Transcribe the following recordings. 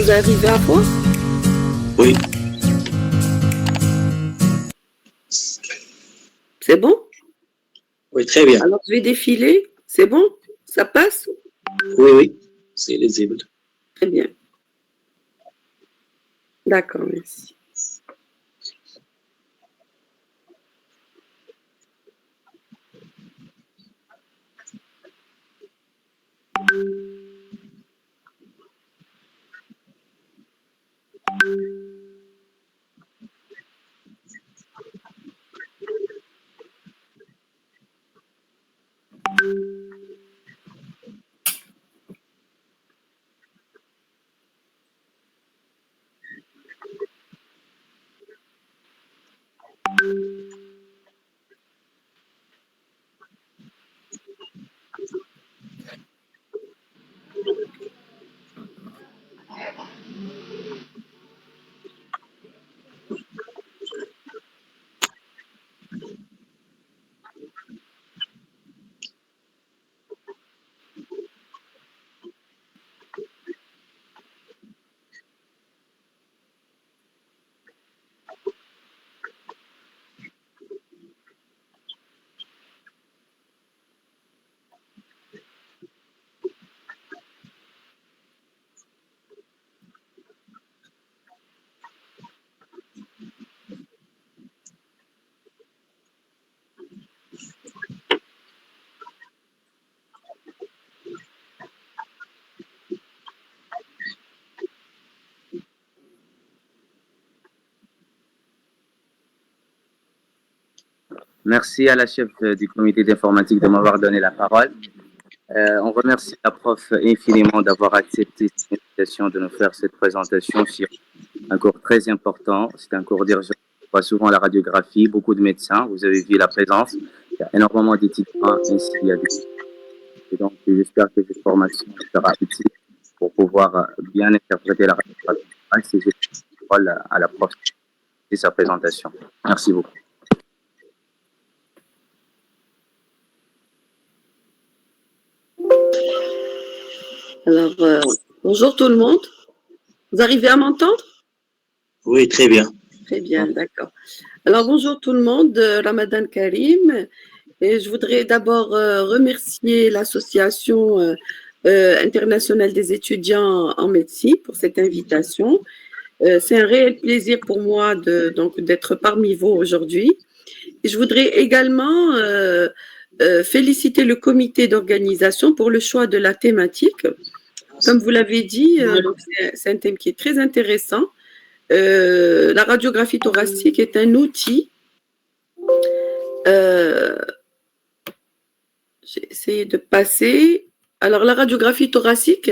vous arrivez à voir? Oui. C'est bon? Oui, très bien. Alors, je vais défiler. C'est bon? Ça passe? Oui, oui, c'est lisible. Très bien. D'accord, merci. Merci à la chef du comité d'informatique de m'avoir donné la parole. On remercie la prof infiniment d'avoir accepté cette invitation de nous faire cette présentation sur un cours très important. C'est un cours d'urgence. On voit souvent la radiographie, beaucoup de médecins. Vous avez vu la présence. Il y a énormément d'étudiants ainsi il y a des... Et donc, j'espère que cette formation sera utile pour pouvoir bien interpréter la radiographie. Et je parole à la prof de sa présentation. Merci beaucoup. Alors, bonjour tout le monde. Vous arrivez à m'entendre? Oui, très bien. Très bien, d'accord. Alors, bonjour tout le monde, Ramadan Karim. Et je voudrais d'abord remercier l'Association internationale des étudiants en médecine pour cette invitation. C'est un réel plaisir pour moi d'être parmi vous aujourd'hui. Et je voudrais également féliciter le comité d'organisation pour le choix de la thématique. Comme vous l'avez dit, c'est un thème qui est très intéressant. La radiographie thoracique est un outil. J'ai essayé de passer. Alors, la radiographie thoracique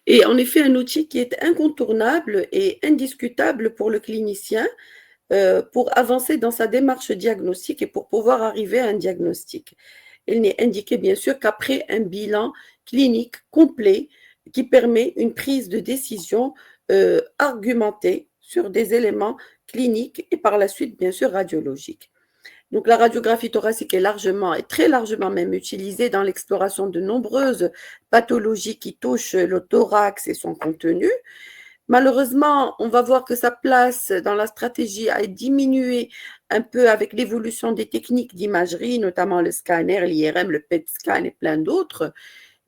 est en effet un outil qui est incontournable et indiscutable pour le clinicien pour avancer dans sa démarche diagnostique et pour pouvoir arriver à un diagnostic. Il n'est indiqué bien sûr qu'après un bilan clinique complet qui permet une prise de décision argumentée sur des éléments cliniques et par la suite bien sûr radiologiques. Donc la radiographie thoracique est largement et très largement même utilisée dans l'exploration de nombreuses pathologies qui touchent le thorax et son contenu. Malheureusement, on va voir que sa place dans la stratégie a diminué un peu avec l'évolution des techniques d'imagerie, notamment le scanner, l'IRM, le PET scan et plein d'autres.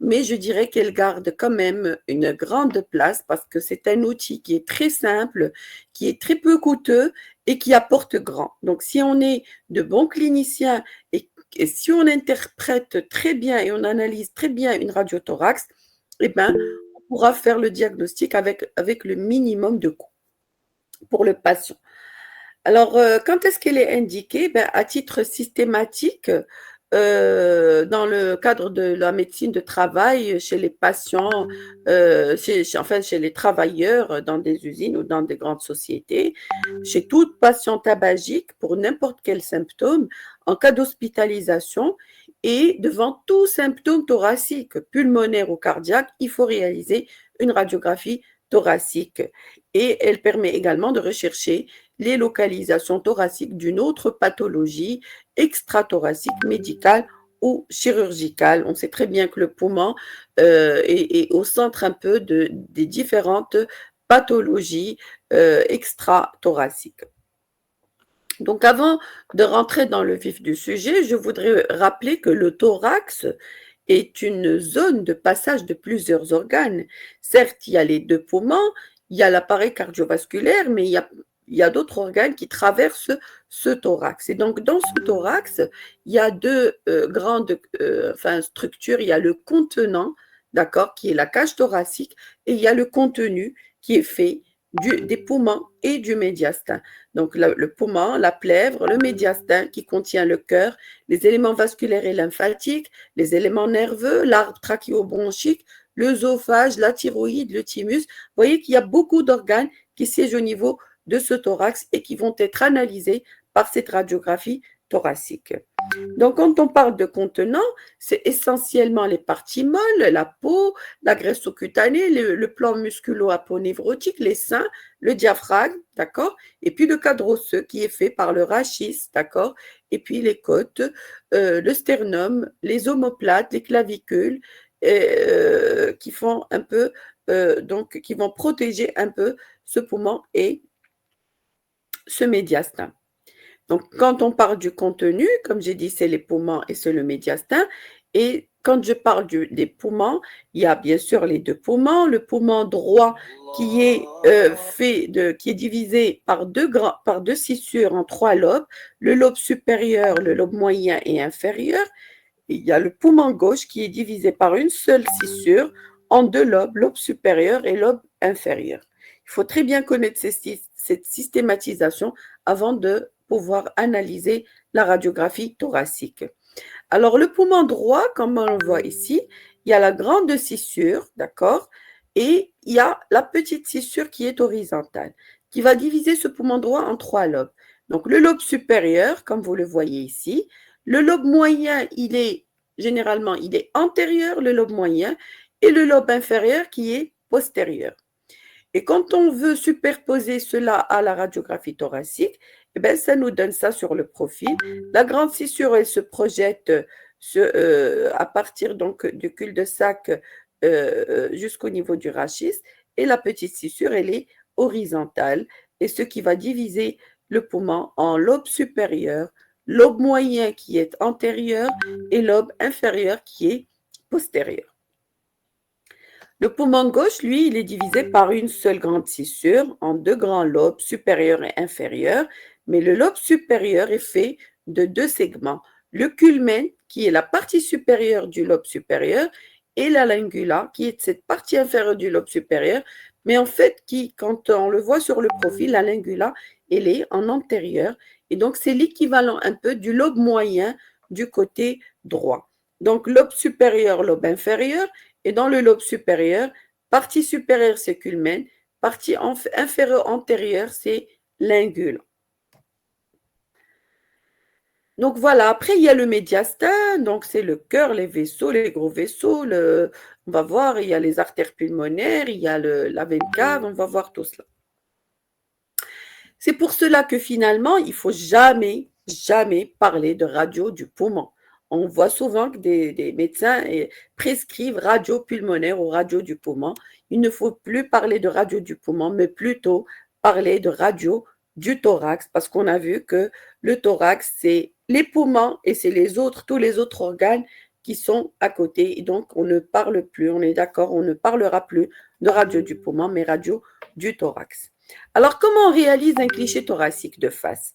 Mais je dirais qu'elle garde quand même une grande place parce que c'est un outil qui est très simple, qui est très peu coûteux et qui apporte grand. Donc, si on est de bons cliniciens et si on interprète très bien et on analyse très bien une radiothorax, eh ben, on pourra faire le diagnostic avec le minimum de coûts pour le patient. Alors, quand est-ce qu'elle est indiquée? Ben, à titre systématique, dans le cadre de la médecine de travail, chez les patients, enfin chez les travailleurs dans des usines ou dans des grandes sociétés, chez tout patient tabagique pour n'importe quel symptôme, en cas d'hospitalisation et devant tout symptôme thoracique, pulmonaire ou cardiaque, il faut réaliser une radiographie thoracique. Et elle permet également de rechercher les localisations thoraciques d'une autre pathologie extrathoracique, médicale ou chirurgicale. On sait très bien que le poumon est au centre un peu des différentes pathologies extra-thoraciques. Donc, avant de rentrer dans le vif du sujet, je voudrais rappeler que le thorax est une zone de passage de plusieurs organes. Certes, il y a les deux poumons, il y a l'appareil cardiovasculaire, mais il y a d'autres organes qui traversent ce thorax. Et donc, dans ce thorax, il y a deux grandes structures. Il y a le contenant, d'accord, qui est la cage thoracique, et il y a le contenu qui est fait des poumons et du médiastin. Donc, le poumon, la plèvre, le médiastin qui contient le cœur, les éléments vasculaires et lymphatiques, les éléments nerveux, l'arbre trachéobronchique, l'œsophage, la thyroïde, le thymus. Vous voyez qu'il y a beaucoup d'organes qui siègent au niveau de ce thorax et qui vont être analysés par cette radiographie thoracique. Donc, quand on parle de contenant, c'est essentiellement les parties molles, la peau, la graisse sous-cutanée, le plan musculo-aponevrotique, les seins, le diaphragme, d'accord? Et puis le cadre osseux qui est fait par le rachis, d'accord? Et puis les côtes, le sternum, les omoplates, les clavicules, qui font un peu, donc qui vont protéger un peu ce poumon et ce médiastin. Donc, quand on parle du contenu, comme j'ai dit, c'est les poumons et c'est le médiastin. Et quand je parle des poumons, il y a bien sûr les deux poumons. Le poumon droit qui est qui est divisé par deux scissures en trois lobes. Le lobe supérieur, le lobe moyen et inférieur. Et il y a le poumon gauche qui est divisé par une seule scissure en deux lobes, lobe supérieur et lobe inférieur. Il faut très bien connaître cette systématisation avant de pouvoir analyser la radiographie thoracique. Alors, le poumon droit, comme on le voit ici, il y a la grande scissure, d'accord, et il y a la petite scissure qui est horizontale, qui va diviser ce poumon droit en trois lobes. Donc, le lobe supérieur, comme vous le voyez ici, le lobe moyen, généralement, il est antérieur, le lobe moyen, et le lobe inférieur qui est postérieur. Et quand on veut superposer cela à la radiographie thoracique, eh bien, ça nous donne ça sur le profil. La grande scissure, elle se projette à partir donc du cul-de-sac jusqu'au niveau du rachis. Et la petite scissure, elle est horizontale. Et ce qui va diviser le poumon en lobe supérieur, lobe moyen qui est antérieur et lobe inférieur qui est postérieur. Le poumon gauche, lui, il est divisé par une seule grande scissure en deux grands lobes, supérieur et inférieur, mais le lobe supérieur est fait de deux segments. Le culmen, qui est la partie supérieure du lobe supérieur, et la lingula, qui est cette partie inférieure du lobe supérieur, mais en fait, quand on le voit sur le profil, la lingula, elle est en antérieur, et donc c'est l'équivalent un peu du lobe moyen du côté droit. Donc, lobe supérieur, lobe inférieur, et dans le lobe supérieur, partie supérieure, c'est culmen, partie inférieure antérieure, c'est lingula. Donc voilà, après il y a le médiastin, donc c'est le cœur, les vaisseaux, les gros vaisseaux, on va voir, il y a les artères pulmonaires, il y a la veine cave, on va voir tout cela. C'est pour cela que finalement, il ne faut jamais, jamais parler de radio du poumon. On voit souvent que des médecins prescrivent radio pulmonaire ou radio du poumon. Il ne faut plus parler de radio du poumon, mais plutôt parler de radio du thorax, parce qu'on a vu que le thorax, c'est les poumons et c'est tous les autres organes qui sont à côté. Et donc, on ne parle plus, on est d'accord, on ne parlera plus de radio du poumon, mais radio du thorax. Alors, comment on réalise un cliché thoracique de face?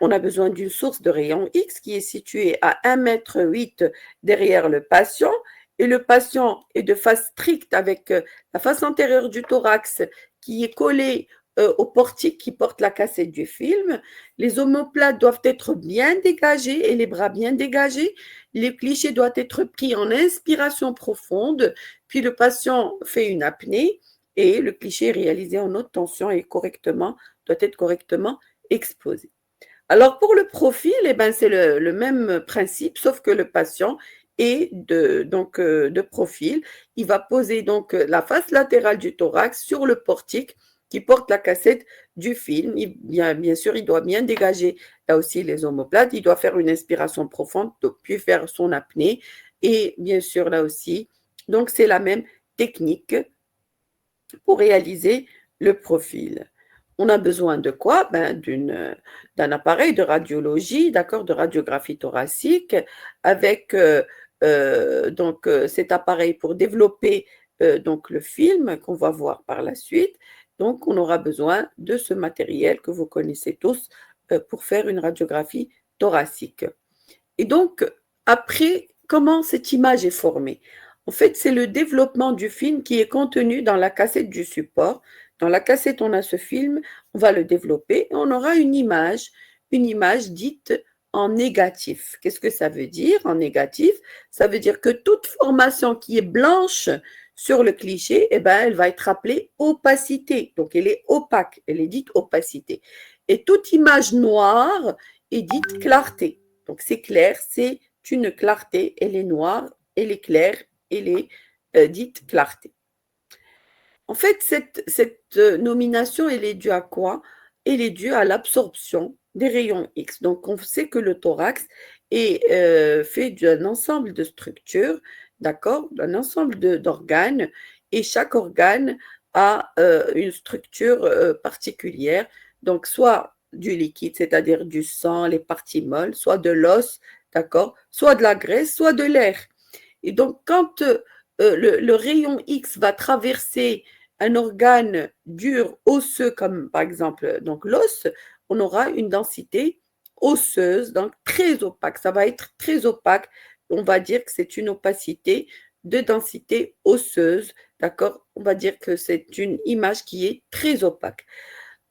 On a besoin d'une source de rayon X qui est située à 1,8 m derrière le patient. Et le patient est de face stricte avec la face antérieure du thorax qui est collée au portique qui porte la cassette du film. Les omoplates doivent être bien dégagées et les bras bien dégagés. Le cliché doit être pris en inspiration profonde, puis le patient fait une apnée et le cliché est réalisé en haute tension et doit être correctement exposé. Alors pour le profil, c'est le même principe, sauf que le patient est de profil. Il va poser donc la face latérale du thorax sur le portique qui porte la cassette du film. Bien sûr, il doit bien dégager là aussi les omoplates. Il doit faire une inspiration profonde, puis faire son apnée. Et bien sûr, là aussi, donc c'est la même technique pour réaliser le profil. On a besoin de quoi? D'un appareil de radiologie, d'accord, de radiographie thoracique, avec cet appareil pour développer donc le film qu'on va voir par la suite. Donc, on aura besoin de ce matériel que vous connaissez tous pour faire une radiographie thoracique. Et donc, après, comment cette image est formée? En fait, c'est le développement du film qui est contenu dans la cassette du support. Dans la cassette, on a ce film, on va le développer et on aura une image dite en négatif. Qu'est-ce que ça veut dire en négatif? Ça veut dire que toute formation qui est blanche sur le cliché, eh ben, elle va être appelée opacité. Donc, elle est opaque, elle est dite opacité. Et toute image noire est dite clarté. Donc, c'est clair, c'est une clarté, elle est noire, elle est claire, elle est dite clarté. En fait, cette nomination, elle est due à quoi? Elle est due à l'absorption des rayons X. Donc, on sait que le thorax est fait d'un ensemble de structures, d'accord, d'un ensemble d'organes, et chaque organe a une structure particulière. Donc, soit du liquide, c'est-à-dire du sang, les parties molles, soit de l'os, d'accord, soit de la graisse, soit de l'air. Et donc, quand le rayon X va traverser un organe dur, osseux, comme par exemple donc l'os, on aura une densité osseuse, donc très opaque. Ça va être très opaque. On va dire que c'est une opacité de densité osseuse, d'accord? On va dire que c'est une image qui est très opaque.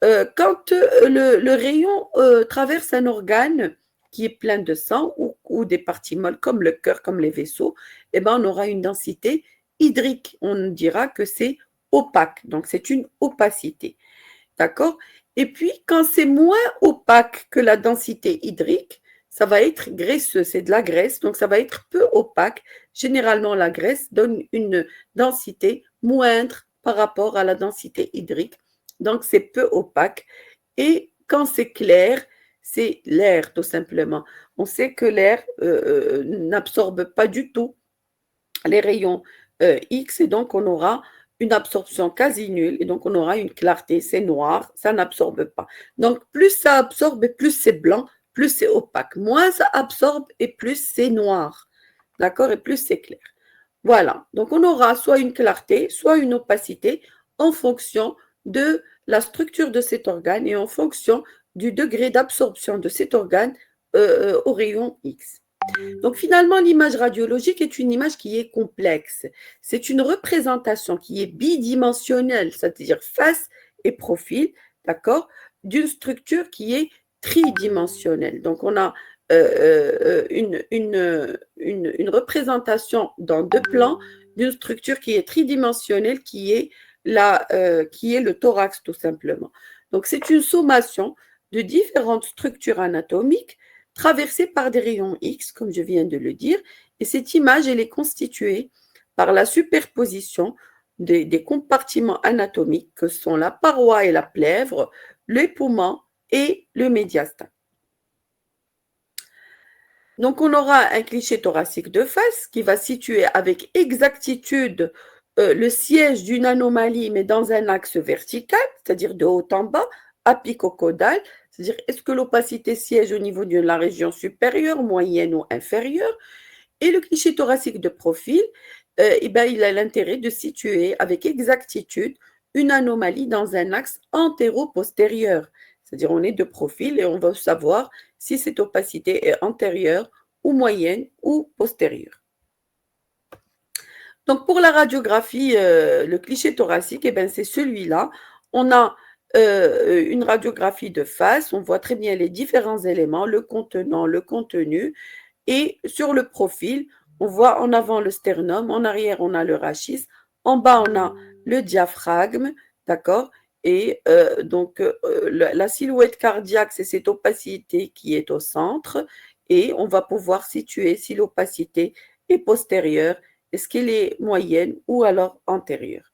Quand le rayon traverse un organe qui est plein de sang ou des parties molles comme le cœur, comme les vaisseaux, eh ben, on aura une densité hydrique. On dira que c'est opaque, donc c'est une opacité. D'accord? Et puis, quand c'est moins opaque que la densité hydrique, ça va être graisseux, c'est de la graisse, donc ça va être peu opaque. Généralement, la graisse donne une densité moindre par rapport à la densité hydrique, donc c'est peu opaque. Et quand c'est clair, c'est l'air tout simplement. On sait que l'air n'absorbe pas du tout les rayons X et donc on aura une absorption quasi nulle et donc on aura une clarté, c'est noir, ça n'absorbe pas. Donc plus ça absorbe et plus c'est blanc, plus c'est opaque. Moins ça absorbe et plus c'est noir. D'accord? Et plus c'est clair. Voilà. Donc on aura soit une clarté, soit une opacité en fonction de la structure de cet organe et en fonction du degré d'absorption de cet organe au rayon X. Donc finalement, l'image radiologique est une image qui est complexe. C'est une représentation qui est bidimensionnelle, c'est-à-dire face et profil, d'accord, d'une structure qui est tridimensionnelle. Donc on a une représentation dans deux plans d'une structure qui est tridimensionnelle, qui est le thorax tout simplement. Donc c'est une sommation de différentes structures anatomiques traversée par des rayons X, comme je viens de le dire, et cette image, elle est constituée par la superposition des compartiments anatomiques que sont la paroi et la plèvre, le poumon et le médiastin. Donc, on aura un cliché thoracique de face qui va situer avec exactitude le siège d'une anomalie, mais dans un axe vertical, c'est-à-dire de haut en bas, apicocaudal, c'est-à-dire est-ce que l'opacité siège au niveau de la région supérieure, moyenne ou inférieure. Et le cliché thoracique de profil, il a l'intérêt de situer avec exactitude une anomalie dans un axe antéro-postérieur. C'est-à-dire on est de profil et on va savoir si cette opacité est antérieure ou moyenne ou postérieure. Donc pour la radiographie, le cliché thoracique, c'est celui-là. On a une radiographie de face, on voit très bien les différents éléments, le contenant, le contenu, et sur le profil, on voit en avant le sternum, en arrière on a le rachis, en bas on a le diaphragme, d'accord, et la silhouette cardiaque, c'est cette opacité qui est au centre, et on va pouvoir situer si l'opacité est postérieure, est-ce qu'elle est moyenne ou alors antérieure.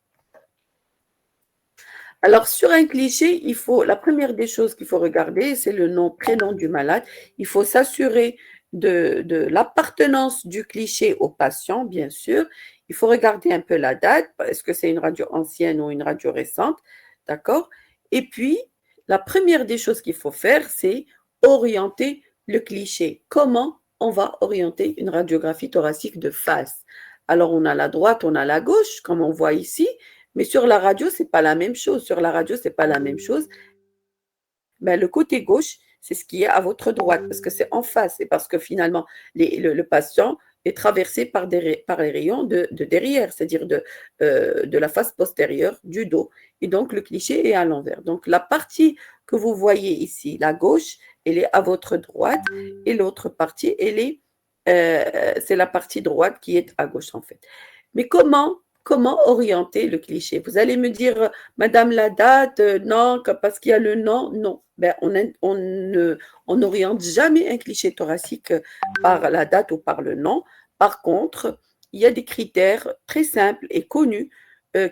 Alors, sur un cliché, la première des choses qu'il faut regarder, c'est le nom, prénom du malade. Il faut s'assurer de l'appartenance du cliché au patient, bien sûr. Il faut regarder un peu la date, est-ce que c'est une radio ancienne ou une radio récente. d'accord? Et puis, la première des choses qu'il faut faire, c'est orienter le cliché. Comment on va orienter une radiographie thoracique de face? Alors, on a la droite, on a la gauche, comme on voit ici, mais sur la radio, c'est pas la même chose. Sur la radio, c'est pas la même chose. Ben, le côté gauche, c'est ce qui est à votre droite, parce que c'est en face, et parce que finalement, le patient est traversé par les rayons de derrière, c'est-à-dire de la face postérieure du dos. Et donc, le cliché est à l'envers. Donc, la partie que vous voyez ici, la gauche, elle est à votre droite, et l'autre partie, c'est la partie droite qui est à gauche, en fait. Mais comment orienter le cliché? Vous allez me dire, Madame la date, non, parce qu'il y a le non, non. Ben, on n'oriente jamais un cliché thoracique par la date ou par le nom. Par contre, il y a des critères très simples et connus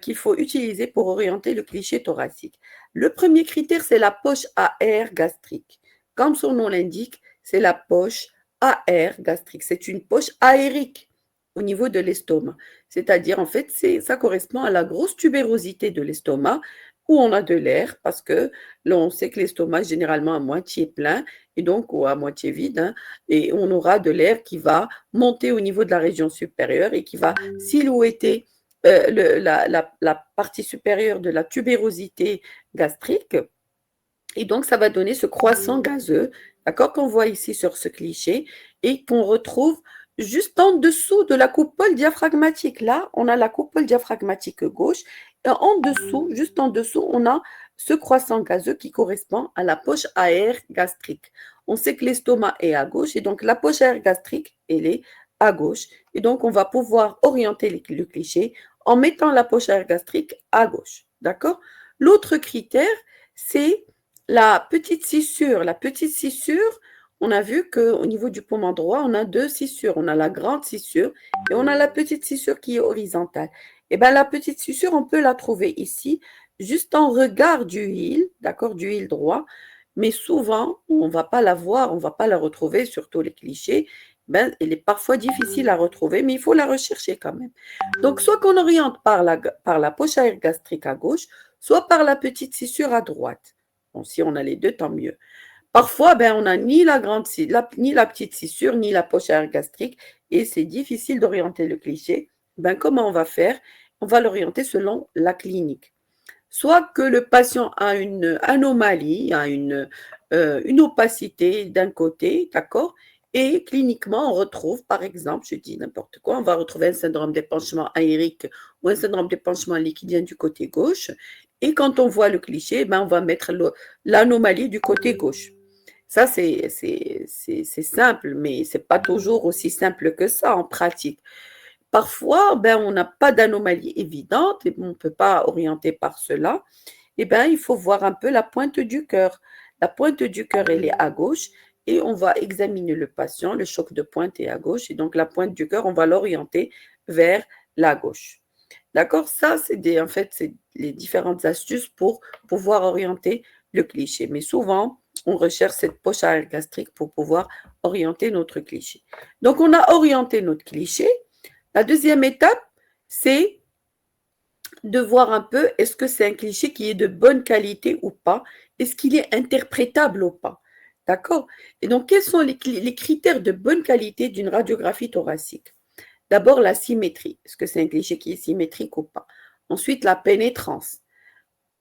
qu'il faut utiliser pour orienter le cliché thoracique. Le premier critère, c'est la poche à air gastrique. Comme son nom l'indique, c'est la poche à air gastrique. C'est une poche aérique au niveau de l'estomac. C'est-à-dire, en fait, ça correspond à la grosse tubérosité de l'estomac où on a de l'air parce que là, on sait que l'estomac est généralement à moitié plein et donc ou à moitié vide, hein, et on aura de l'air qui va monter au niveau de la région supérieure et qui va silhouetter la partie supérieure de la tubérosité gastrique. Et donc, ça va donner ce croissant gazeux, d'accord, qu'on voit ici sur ce cliché et qu'on retrouve juste en dessous de la coupole diaphragmatique. Là, on a la coupole diaphragmatique gauche et en dessous, juste en dessous, on a ce croissant gazeux qui correspond à la poche à air gastrique. On sait que l'estomac est à gauche et donc la poche à air gastrique, elle est à gauche. Et donc, on va pouvoir orienter le cliché en mettant la poche à air gastrique à gauche, d'accord? L'autre critère, c'est la petite scissure. La petite scissure, on a vu qu'au niveau du poumon droit, on a deux scissures. On a la grande scissure et on a la petite scissure qui est horizontale. Et bien, la petite scissure, on peut la trouver ici, juste en regard du hile, d'accord, du hile droit. Mais souvent, on ne va pas la voir, on ne va pas la retrouver, surtout les clichés. Ben, elle est parfois difficile à retrouver, mais il faut la rechercher quand même. Donc, soit qu'on oriente par la poche à air gastrique à gauche, soit par la petite scissure à droite. Bon, si on a les deux, tant mieux. Parfois, ben, on n'a ni ni la petite scissure, ni la poche à air gastrique, et c'est difficile d'orienter le cliché. Ben, comment on va faire? On va l'orienter selon la clinique. Soit que le patient a une anomalie, a une opacité d'un côté, d'accord? Et cliniquement, on retrouve, par exemple, je dis n'importe quoi, on va retrouver un syndrome d'épanchement aérique ou un syndrome d'épanchement liquidien du côté gauche. Et quand on voit le cliché, ben, on va mettre l'anomalie du côté gauche. Ça, c'est simple, mais ce n'est pas toujours aussi simple que ça en pratique. Parfois, ben, on n'a pas d'anomalie évidente et on ne peut pas orienter par cela. Eh ben, il faut voir un peu la pointe du cœur. La pointe du cœur, elle est à gauche et on va examiner le patient. Le choc de pointe est à gauche et donc la pointe du cœur, on va l'orienter vers la gauche. D'accord? Ça, en fait, c'est les différentes astuces pour pouvoir orienter le cliché. Mais souvent, on recherche cette poche à air gastrique pour pouvoir orienter notre cliché. Donc, on a orienté notre cliché. La deuxième étape, c'est de voir un peu est-ce que c'est un cliché qui est de bonne qualité ou pas, est-ce qu'il est interprétable ou pas. D'accord? Et donc, quels sont les critères de bonne qualité d'une radiographie thoracique? D'abord, la symétrie. Est-ce que c'est un cliché qui est symétrique ou pas? Ensuite, la pénétrance,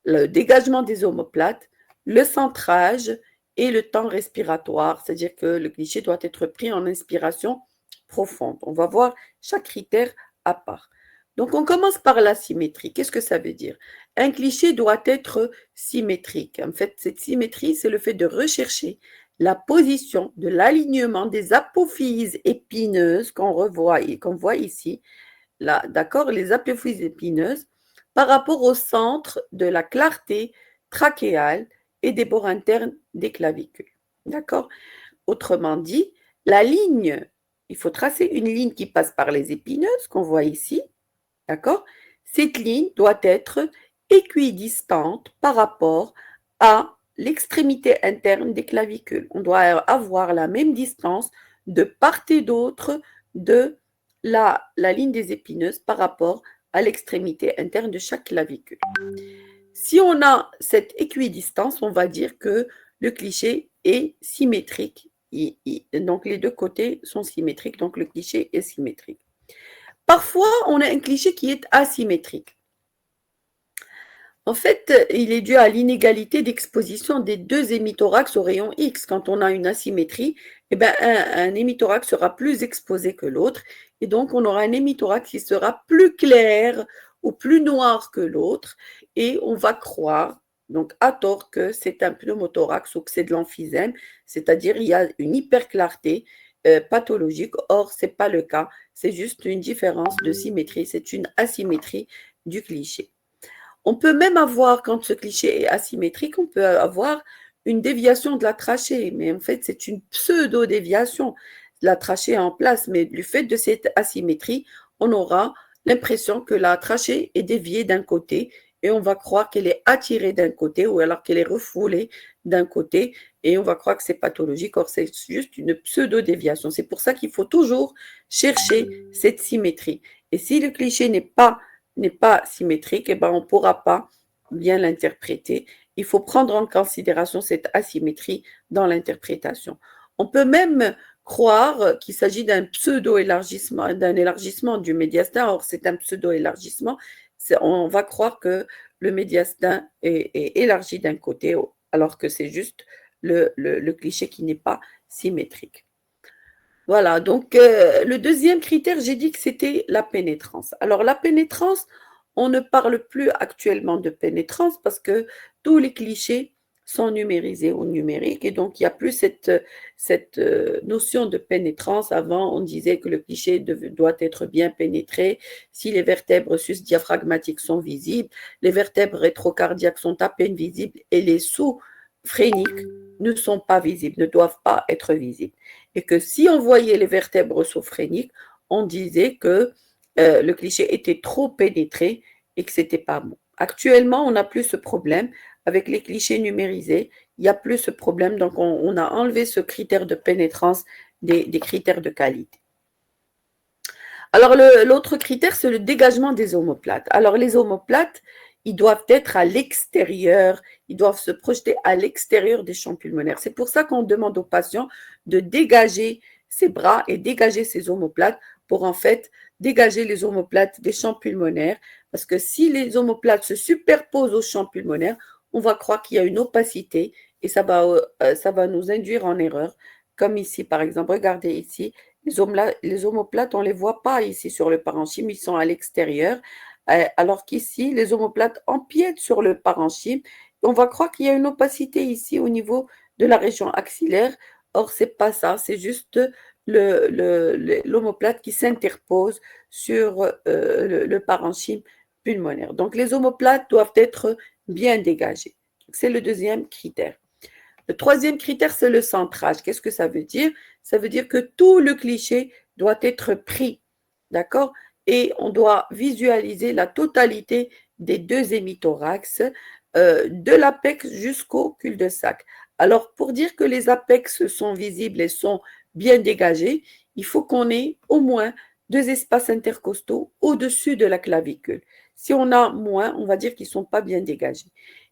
le dégagement des omoplates, le centrage et le temps respiratoire, c'est-à-dire que le cliché doit être pris en inspiration profonde. On va voir chaque critère à part. Donc, on commence par la symétrie. Qu'est-ce que ça veut dire? Un cliché doit être symétrique. En fait, cette symétrie, c'est le fait de rechercher la position de l'alignement des apophyses épineuses qu'on voit ici, là, d'accord, les apophyses épineuses par rapport au centre de la clarté trachéale et des bords internes des clavicules. D'accord? Autrement dit, il faut tracer une ligne qui passe par les épineuses qu'on voit ici. D'accord? Cette ligne doit être équidistante par rapport à l'extrémité interne des clavicules. On doit avoir la même distance de part et d'autre de la ligne des épineuses par rapport à l'extrémité interne de chaque clavicule. Si on a cette équidistance, on va dire que le cliché est symétrique. Donc, les deux côtés sont symétriques, donc le cliché est symétrique. Parfois, on a un cliché qui est asymétrique. En fait, il est dû à l'inégalité d'exposition des deux hémithorax au rayon X. Quand on a une asymétrie, eh ben, un hémithorax sera plus exposé que l'autre, et donc on aura un hémithorax qui sera plus clair ou plus noir que l'autre, et on va croire, donc à tort, que c'est un pneumothorax ou que c'est de l'emphysème, c'est-à-dire il y a une hyperclarté pathologique. Or, ce n'est pas le cas, c'est juste une différence de symétrie, c'est une asymétrie du cliché. On peut même avoir, quand ce cliché est asymétrique, on peut avoir une déviation de la trachée, mais en fait, c'est une pseudo-déviation. La trachée est en place, mais du fait de cette asymétrie, on aura l'impression que la trachée est déviée d'un côté et on va croire qu'elle est attirée d'un côté ou alors qu'elle est refoulée d'un côté et on va croire que c'est pathologique. Or, c'est juste une pseudo-déviation. C'est pour ça qu'il faut toujours chercher cette symétrie. Et si le cliché n'est pas symétrique, eh ben, on ne pourra pas bien l'interpréter. Il faut prendre en considération cette asymétrie dans l'interprétation. On peut même croire qu'il s'agit d'un pseudo-élargissement, d'un élargissement du médiastin. Or, c'est un pseudo-élargissement. On va croire que le médiastin est élargi d'un côté, alors que c'est juste le cliché qui n'est pas symétrique. Voilà, donc le deuxième critère, j'ai dit que c'était la pénétrance. Alors la pénétrance, on ne parle plus actuellement de pénétrance parce que tous les clichés sont numérisés ou numériques et donc il n'y a plus cette notion de pénétrance. Avant, on disait que le cliché doit être bien pénétré si les vertèbres sus-diaphragmatiques sont visibles, les vertèbres rétrocardiaques sont à peine visibles et les sous-phréniques ne sont pas visibles, ne doivent pas être visibles. Et que si on voyait les vertèbres sous-phréniques, on disait que le cliché était trop pénétré et que ce n'était pas bon. Actuellement, on n'a plus ce problème. Avec les clichés numérisés, il n'y a plus ce problème. Donc, on a enlevé ce critère de pénétrance des critères de qualité. Alors, l'autre critère, c'est le dégagement des omoplates. Alors, les omoplates, ils doivent être à l'extérieur, ils doivent se projeter à l'extérieur des champs pulmonaires. C'est pour ça qu'on demande aux patients de dégager ses bras et dégager ses omoplates pour en fait dégager les omoplates des champs pulmonaires. Parce que si les omoplates se superposent aux champs pulmonaires, on va croire qu'il y a une opacité et ça va nous induire en erreur. Comme ici, par exemple, regardez ici, les omoplates, on ne les voit pas ici sur le parenchyme, ils sont à l'extérieur. Alors qu'ici, les omoplates empiètent sur le parenchyme. On va croire qu'il y a une opacité ici au niveau de la région axillaire. Or, ce n'est pas ça, c'est juste l'omoplate qui s'interpose sur le parenchyme pulmonaire. Donc, les omoplates doivent être bien dégagées. C'est le deuxième critère. Le troisième critère, c'est le centrage. Qu'est-ce que ça veut dire? Ça veut dire que tout le cliché doit être pris, d'accord? Et on doit visualiser la totalité des deux hémithorax, de l'apex jusqu'au cul-de-sac. Alors, pour dire que les apex sont visibles et sont bien dégagés, il faut qu'on ait au moins 2 espaces intercostaux au-dessus de la clavicule. Si on a moins, on va dire qu'ils ne sont pas bien dégagés.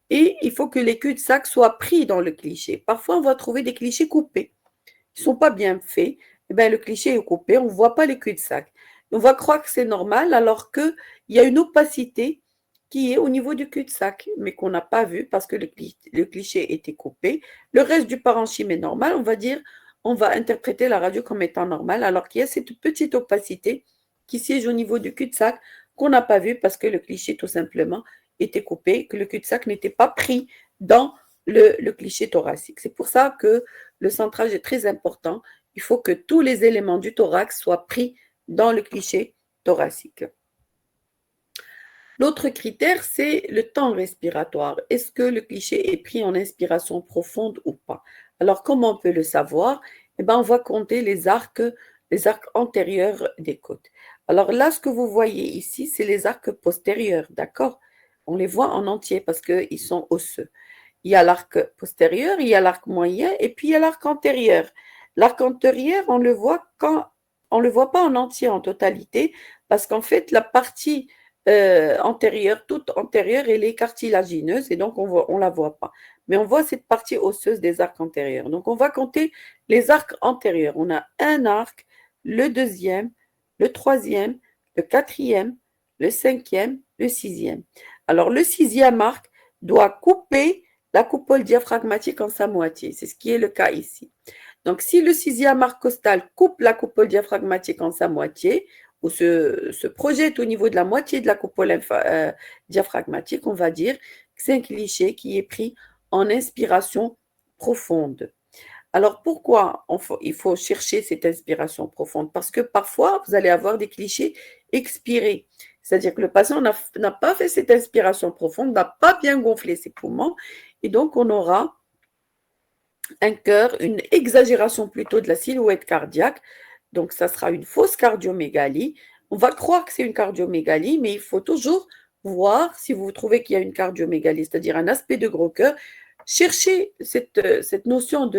Et il faut que les cul-de-sac soient pris dans le cliché. Parfois, on va trouver des clichés coupés. Ils ne sont pas bien faits. Eh bien, le cliché est coupé, on ne voit pas les cul-de-sac. On va croire que c'est normal alors qu'il y a une opacité qui est au niveau du cul-de-sac, mais qu'on n'a pas vu parce que le cliché était coupé. Le reste du parenchyme est normal, on va interpréter la radio comme étant normale, alors qu'il y a cette petite opacité qui siège au niveau du cul-de-sac qu'on n'a pas vu parce que le cliché tout simplement était coupé, que le cul-de-sac n'était pas pris dans le cliché thoracique. C'est pour ça que le centrage est très important. Il faut que tous les éléments du thorax soient pris dans le cliché thoracique. L'autre critère, c'est le temps respiratoire. Est-ce que le cliché est pris en inspiration profonde ou pas? Alors, comment on peut le savoir? Eh bien, on va compter les arcs antérieurs des côtes. Alors là, ce que vous voyez ici, c'est les arcs postérieurs, d'accord? On les voit en entier parce qu'ils sont osseux. Il y a l'arc postérieur, il y a l'arc moyen et puis il y a l'arc antérieur. L'arc antérieur, on le voit pas en entier, en totalité, parce qu'en fait, la partie antérieure, toute antérieure, elle est cartilagineuse et donc on la voit pas. Mais on voit cette partie osseuse des arcs antérieurs. Donc on va compter les arcs antérieurs. On a un arc, le deuxième, le troisième, le quatrième, le cinquième, le sixième. Alors le sixième arc doit couper la coupole diaphragmatique en sa moitié. C'est ce qui est le cas ici. Donc si le sixième arc costal coupe la coupole diaphragmatique en sa moitié, ou se projette au niveau de la moitié de la coupole diaphragmatique, on va dire que c'est un cliché qui est pris en inspiration profonde. Alors pourquoi il faut chercher cette inspiration profonde? Parce que parfois, vous allez avoir des clichés expirés. C'est-à-dire que le patient n'a pas fait cette inspiration profonde, n'a pas bien gonflé ses poumons, et donc on aura un cœur, une exagération plutôt de la silhouette cardiaque. Donc, ça sera une fausse cardiomégalie. On va croire que c'est une cardiomégalie, mais il faut toujours voir si vous trouvez qu'il y a une cardiomégalie, c'est-à-dire un aspect de gros cœur. Cherchez cette notion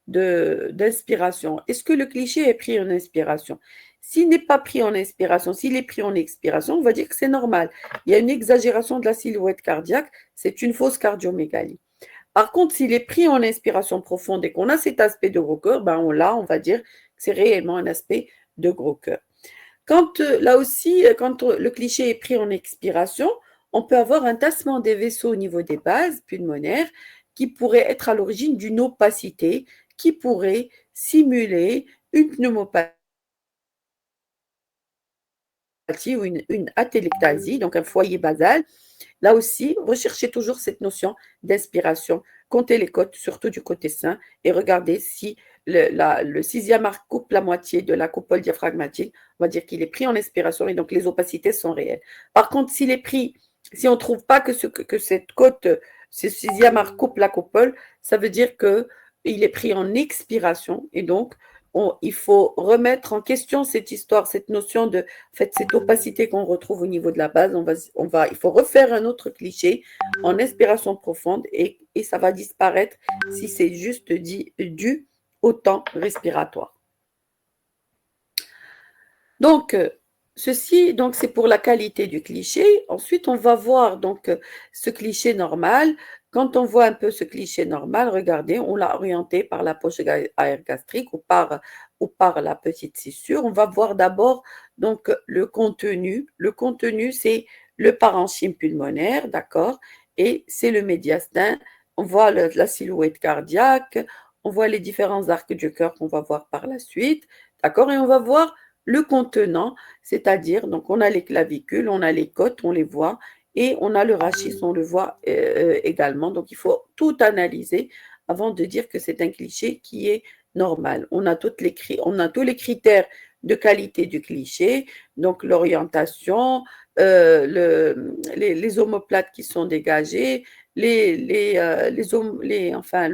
d'inspiration. Est-ce que le cliché est pris en inspiration? S'il n'est pas pris en inspiration, s'il est pris en expiration, on va dire que c'est normal. Il y a une exagération de la silhouette cardiaque, c'est une fausse cardiomégalie. Par contre, s'il est pris en inspiration profonde et qu'on a cet aspect de gros cœur, ben on va dire que c'est réellement un aspect de gros cœur. Quand là aussi, quand le cliché est pris en expiration, on peut avoir un tassement des vaisseaux au niveau des bases pulmonaires qui pourrait être à l'origine d'une opacité, qui pourrait simuler une pneumopathie ou une atelectasie, donc un foyer basal. Là aussi, recherchez toujours cette notion d'inspiration. Comptez les côtes, surtout du côté sain, et regardez si le sixième arc coupe la moitié de la coupole diaphragmatique. On va dire qu'il est pris en inspiration et donc les opacités sont réelles. Par contre, s'il est pris, si on ne trouve pas que cette côte, ce sixième arc coupe la coupole, ça veut dire qu'il est pris en expiration et donc il faut remettre en question cette histoire, cette notion de cette opacité qu'on retrouve au niveau de la base. Il faut refaire un autre cliché en inspiration profonde et ça va disparaître si c'est juste dû au temps respiratoire. Donc, ceci, c'est pour la qualité du cliché. Ensuite, on va voir ce cliché normal. Quand on voit un peu ce cliché normal, regardez, on l'a orienté par la poche à air gastrique ou par la petite scissure. On va voir d'abord le contenu. Le contenu, c'est le parenchyme pulmonaire, d'accord? Et c'est le médiastin. On voit la silhouette cardiaque, on voit les différents arcs du cœur qu'on va voir par la suite, d'accord? Et on va voir le contenant, c'est-à-dire, donc on a les clavicules, on a les côtes, on les voit, et on a le rachis, on le voit également. Donc il faut tout analyser avant de dire que c'est un cliché qui est normal. On a tous les critères de qualité du cliché, donc l'orientation, les omoplates qui sont dégagées, le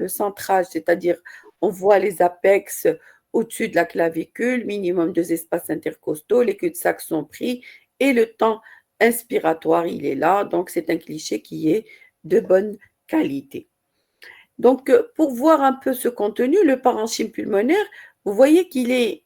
centrage, c'est-à-dire on voit les apex au-dessus de la clavicule, minimum 2 espaces intercostaux, les cul-de-sac sont pris et le temps inspiratoire, il est là. Donc, c'est un cliché qui est de bonne qualité. Donc, pour voir un peu ce contenu, le parenchyme pulmonaire, vous voyez qu'il est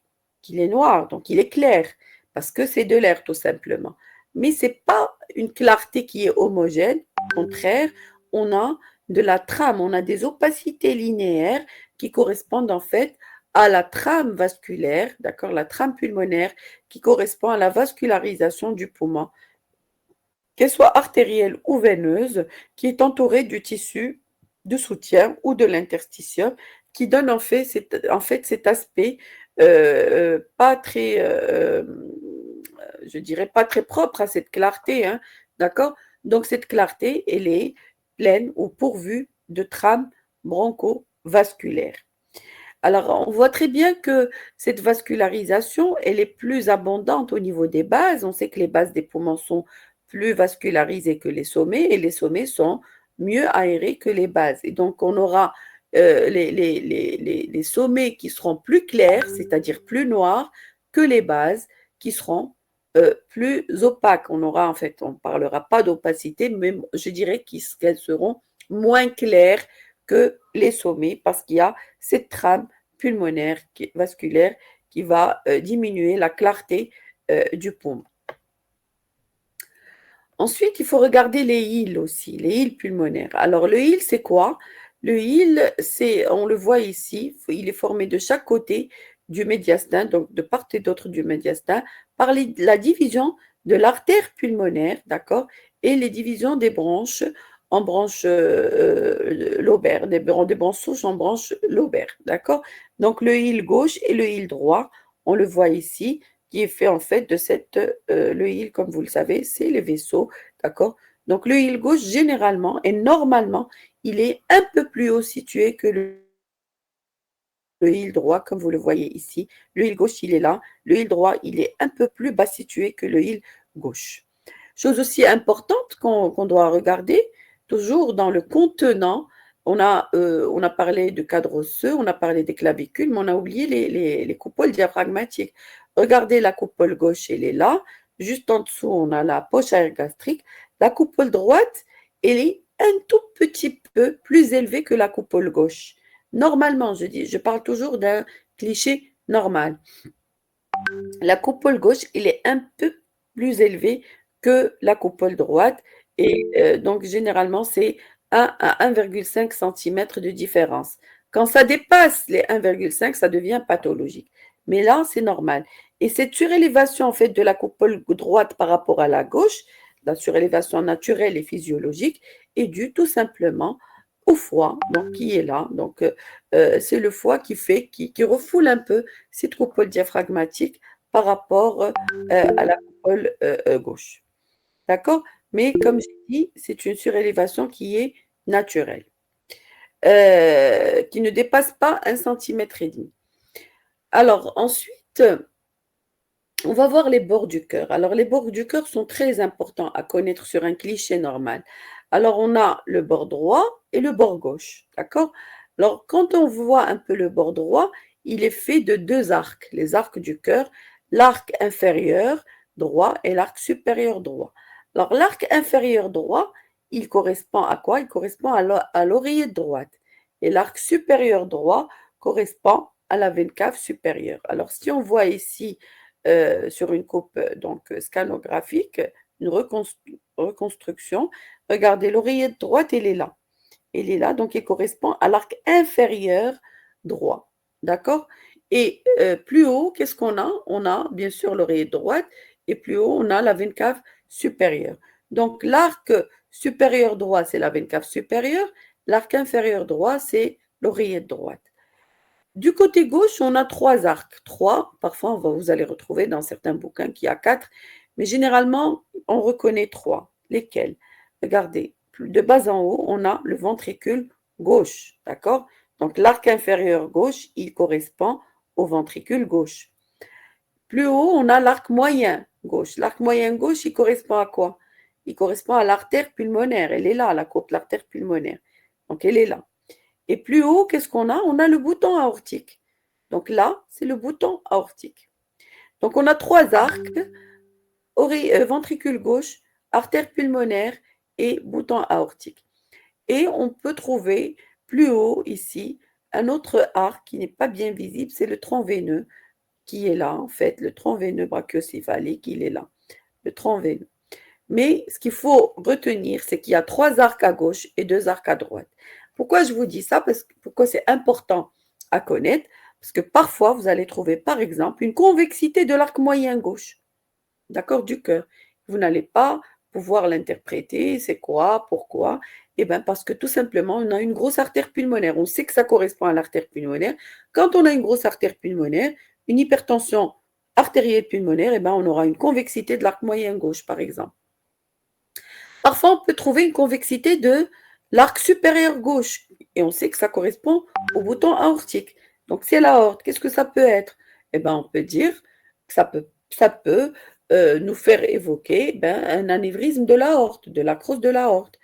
noir, donc il est clair, parce que c'est de l'air tout simplement. Mais ce n'est pas une clarté qui est homogène. Au contraire, on a de la trame, on a des opacités linéaires qui correspondent en fait à la trame vasculaire, d'accord, la trame pulmonaire qui correspond à la vascularisation du poumon, qu'elle soit artérielle ou veineuse, qui est entourée du tissu de soutien ou de l'interstitium, qui donne en fait cet aspect pas très, je dirais pas très propre à cette clarté, hein, d'accord? Donc cette clarté, elle est pleine ou pourvue de trames broncho-vasculaires. Alors, on voit très bien que cette vascularisation, elle est plus abondante au niveau des bases. On sait que les bases des poumons sont plus vascularisées que les sommets et les sommets sont mieux aérés que les bases. Et donc, on aura les sommets qui seront plus clairs, c'est-à-dire plus noirs, que les bases qui seront plus opaques. On aura, en fait, on ne parlera pas d'opacité, mais je dirais qu'elles seront moins claires que les sommets parce qu'il y a cette trame pulmonaire vasculaire qui va diminuer la clarté du poumon. Ensuite, il faut regarder les îles aussi, les îles pulmonaires. Alors, le île, c'est quoi? Le île, c'est, on le voit ici, il est formé de chaque côté du médiastin, donc de part et d'autre du médiastin, par la division de l'artère pulmonaire, d'accord, et les divisions des branches en branches lobaires, des branches souches en branches lobaires, d'accord? Donc, le île gauche et le île droit, on le voit ici, qui est fait en fait de cette, le île, comme vous le savez, c'est les vaisseaux, d'accord? Donc le île gauche, généralement et normalement, il est un peu plus haut situé que le île droit, comme vous le voyez ici. Le île gauche, il est là. Le île droit, il est un peu plus bas situé que le île gauche. Chose aussi importante qu'on doit regarder, toujours dans le contenant, on a parlé de cadre osseux, on a parlé des clavicules, mais on a oublié les coupoles diaphragmatiques. Regardez la coupole gauche, elle est là. Juste en dessous, on a la poche à air gastrique. La coupole droite, elle est un tout petit peu plus élevée que la coupole gauche. Normalement, je parle toujours d'un cliché normal. La coupole gauche, elle est un peu plus élevée que la coupole droite et donc généralement, c'est 1 à 1,5 cm de différence. Quand ça dépasse les 1,5, ça devient pathologique. Mais là, c'est normal. Et cette surélévation en fait de la coupole droite par rapport à la gauche, la surélévation naturelle et physiologique, est due tout simplement au foie, donc qui est là. Donc, c'est le foie qui refoule un peu cette coupole diaphragmatique par rapport à la coupole gauche. D'accord? Mais comme j'ai dit, c'est une surélévation qui est naturelle, qui ne dépasse pas 1,5 cm. Alors ensuite, on va voir les bords du cœur. Alors les bords du cœur sont très importants à connaître sur un cliché normal. Alors on a le bord droit et le bord gauche. D'accord? Alors quand on voit un peu le bord droit, il est fait de deux arcs, les arcs du cœur, l'arc inférieur droit et l'arc supérieur droit. Alors l'arc inférieur droit, il correspond à quoi? Il correspond à l'oreillette droite. Et l'arc supérieur droit correspond à la veine cave supérieure. Alors si on voit ici sur une coupe donc scanographique, une reconstruction, regardez l'oreillette droite, elle est là. Elle est là, donc elle correspond à l'arc inférieur droit. D'accord? Et plus haut, qu'est-ce qu'on a? On a bien sûr l'oreillette droite et plus haut, on a la veine cave supérieure. Donc l'arc supérieur droit, c'est la veine cave supérieure. L'arc inférieur droit, c'est l'oreillette droite. Du côté gauche, on a trois arcs. Trois, parfois vous allez retrouver dans certains bouquins qu'il y a quatre, mais généralement, on reconnaît trois. Lesquels? Regardez, de bas en haut, on a le ventricule gauche, d'accord? Donc l'arc inférieur gauche, il correspond au ventricule gauche. Plus haut, on a l'arc moyen gauche. L'arc moyen gauche, il correspond à quoi? Il correspond à l'artère pulmonaire. Elle est là, la côte, l'artère pulmonaire. Donc elle est là. Et plus haut, qu'est-ce qu'on a? On a le bouton aortique. Donc là, c'est le bouton aortique. Donc on a trois arcs, ventricule gauche, artère pulmonaire et bouton aortique. Et on peut trouver plus haut ici un autre arc qui n'est pas bien visible, c'est le tronc veineux qui est là en fait, le tronc veineux brachiocéphalique, il est là, le tronc veineux. Mais ce qu'il faut retenir, c'est qu'il y a trois arcs à gauche et deux arcs à droite. Pourquoi je vous dis ça? Pourquoi c'est important à connaître? Parce que parfois, vous allez trouver, par exemple, une convexité de l'arc moyen gauche, d'accord, du cœur. Vous n'allez pas pouvoir l'interpréter, c'est quoi, pourquoi? Eh bien, parce que tout simplement, on a une grosse artère pulmonaire. On sait que ça correspond à l'artère pulmonaire. Quand on a une grosse artère pulmonaire, une hypertension artérielle pulmonaire, eh bien, on aura une convexité de l'arc moyen gauche, par exemple. Parfois, on peut trouver une convexité de l'arc supérieur gauche et on sait que ça correspond au bouton aortique. Donc, c'est l'aorte. Qu'est-ce que ça peut être? Eh bien, on peut dire que ça peut nous faire évoquer un anévrisme de l'aorte, de la crosse de l'aorte.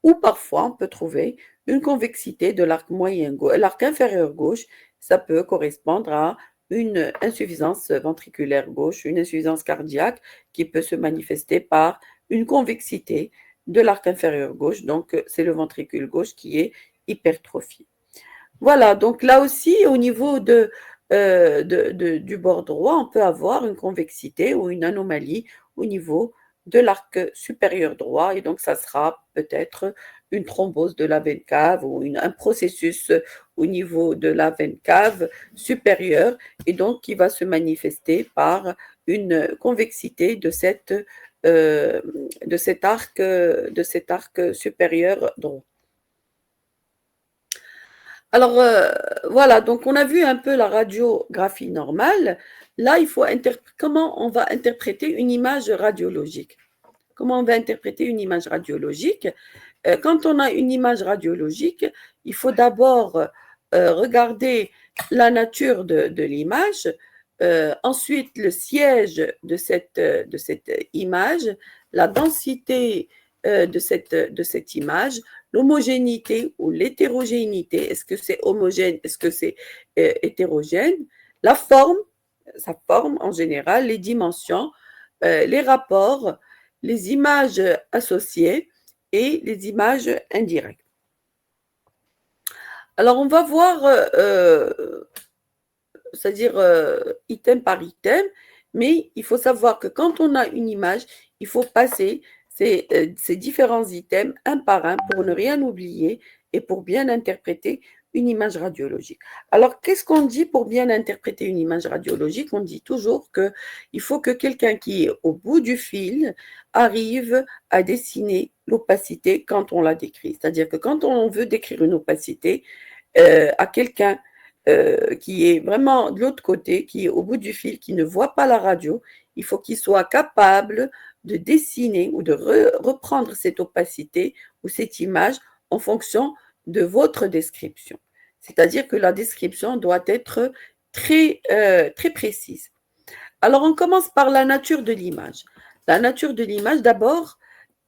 Ou parfois, on peut trouver une convexité de l'arc moyen gauche, l'arc inférieur gauche. Ça peut correspondre à une insuffisance ventriculaire gauche, une insuffisance cardiaque qui peut se manifester par une convexité de l'arc inférieur gauche. Donc, c'est le ventricule gauche qui est hypertrophié. Voilà, donc là aussi, au niveau du bord droit, on peut avoir une convexité ou une anomalie au niveau de l'arc supérieur droit et donc ça sera peut-être une thrombose de la veine cave ou un processus au niveau de la veine cave supérieure et donc qui va se manifester par une convexité de cet arc supérieur droit. Alors voilà, donc on a vu un peu la radiographie normale. Là, il faut comment on va interpréter une image radiologique. Comment on va interpréter une image radiologique? Quand on a une image radiologique, il faut d'abord regarder la nature de l'image, ensuite le siège de cette image, la densité de cette image, l'homogénéité ou l'hétérogénéité, est-ce que c'est homogène, est-ce que c'est hétérogène, la forme, sa forme en général, les dimensions, les rapports, les images associées et les images indirectes. Alors, on va voir, c'est-à-dire item par item, mais il faut savoir que quand on a une image, il faut passer ces différents items un par un pour ne rien oublier et pour bien interpréter une image radiologique. Alors, qu'est-ce qu'on dit pour bien interpréter une image radiologique? On dit toujours qu'il faut que quelqu'un qui est au bout du fil arrive à dessiner l'opacité quand on la décrit. C'est-à-dire que quand on veut décrire une opacité à quelqu'un qui est vraiment de l'autre côté, qui est au bout du fil, qui ne voit pas la radio, il faut qu'il soit capable de dessiner ou de reprendre cette opacité ou cette image en fonction de votre description. C'est-à-dire que la description doit être très précise. Alors, on commence par la nature de l'image. La nature de l'image, d'abord,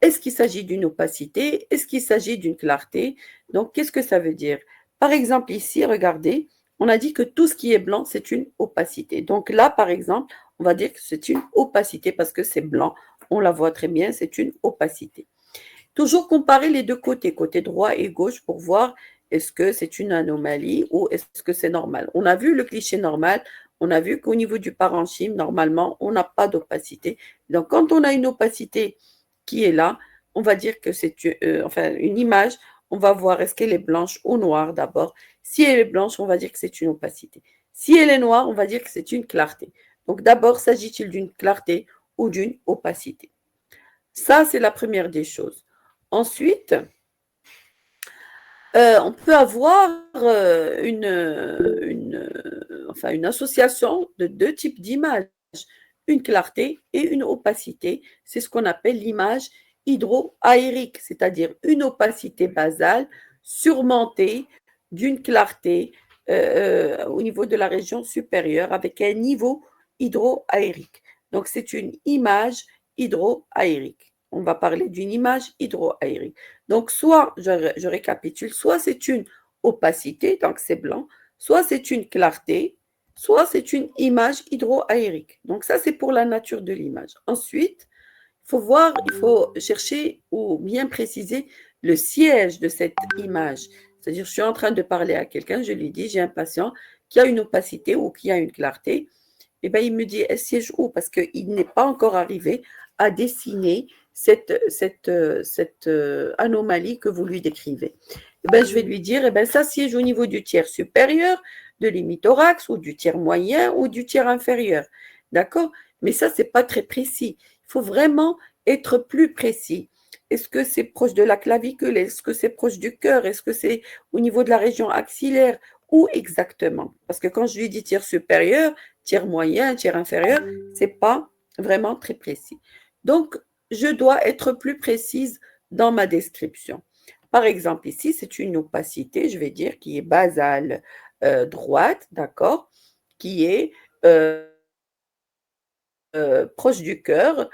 est-ce qu'il s'agit d'une opacité? Est-ce qu'il s'agit d'une clarté? Donc, qu'est-ce que ça veut dire? Par exemple, ici, regardez, on a dit que tout ce qui est blanc, c'est une opacité. Donc là, par exemple, on va dire que c'est une opacité parce que c'est blanc. On la voit très bien, c'est une opacité. Toujours comparer les deux côtés, côté droit et gauche, pour voir est-ce que c'est une anomalie ou est-ce que c'est normal. On a vu le cliché normal, on a vu qu'au niveau du parenchyme, normalement, on n'a pas d'opacité. Donc, quand on a une opacité qui est là, on va dire que c'est une image, on va voir est-ce qu'elle est blanche ou noire d'abord. Si elle est blanche, on va dire que c'est une opacité. Si elle est noire, on va dire que c'est une clarté. Donc, d'abord, s'agit-il d'une clarté ou d'une opacité? Ça, c'est la première des choses. Ensuite, on peut avoir une association de deux types d'images, une clarté et une opacité. C'est ce qu'on appelle l'image hydroaérique, c'est-à-dire une opacité basale surmontée d'une clarté au niveau de la région supérieure avec un niveau hydroaérique. Donc, c'est une image hydroaérique. On va parler d'une image hydroaérique. Donc, soit, je récapitule, soit c'est une opacité, donc c'est blanc, soit c'est une clarté, soit c'est une image hydroaérique. Donc, ça, c'est pour la nature de l'image. Ensuite, il faut chercher ou bien préciser le siège de cette image. C'est-à-dire, je suis en train de parler à quelqu'un, je lui dis, j'ai un patient qui a une opacité ou qui a une clarté. Et bien, il me dit, elle siège où? Parce qu'il n'est pas encore arrivé à dessiner cette anomalie que vous lui décrivez. Et ben, je vais lui dire, ça siège au niveau du tiers supérieur, de l'hémithorax ou du tiers moyen ou du tiers inférieur. D'accord? Mais ça, ce n'est pas très précis. Il faut vraiment être plus précis. Est-ce que c'est proche de la clavicule? Est-ce que c'est proche du cœur? Est-ce que c'est au niveau de la région axillaire? Où exactement? Parce que quand je lui dis tiers supérieur, tiers moyen, tiers inférieur, ce n'est pas vraiment très précis. Donc, je dois être plus précise dans ma description. Par exemple, ici, c'est une opacité, je vais dire, qui est basale droite, d'accord, qui est proche du cœur,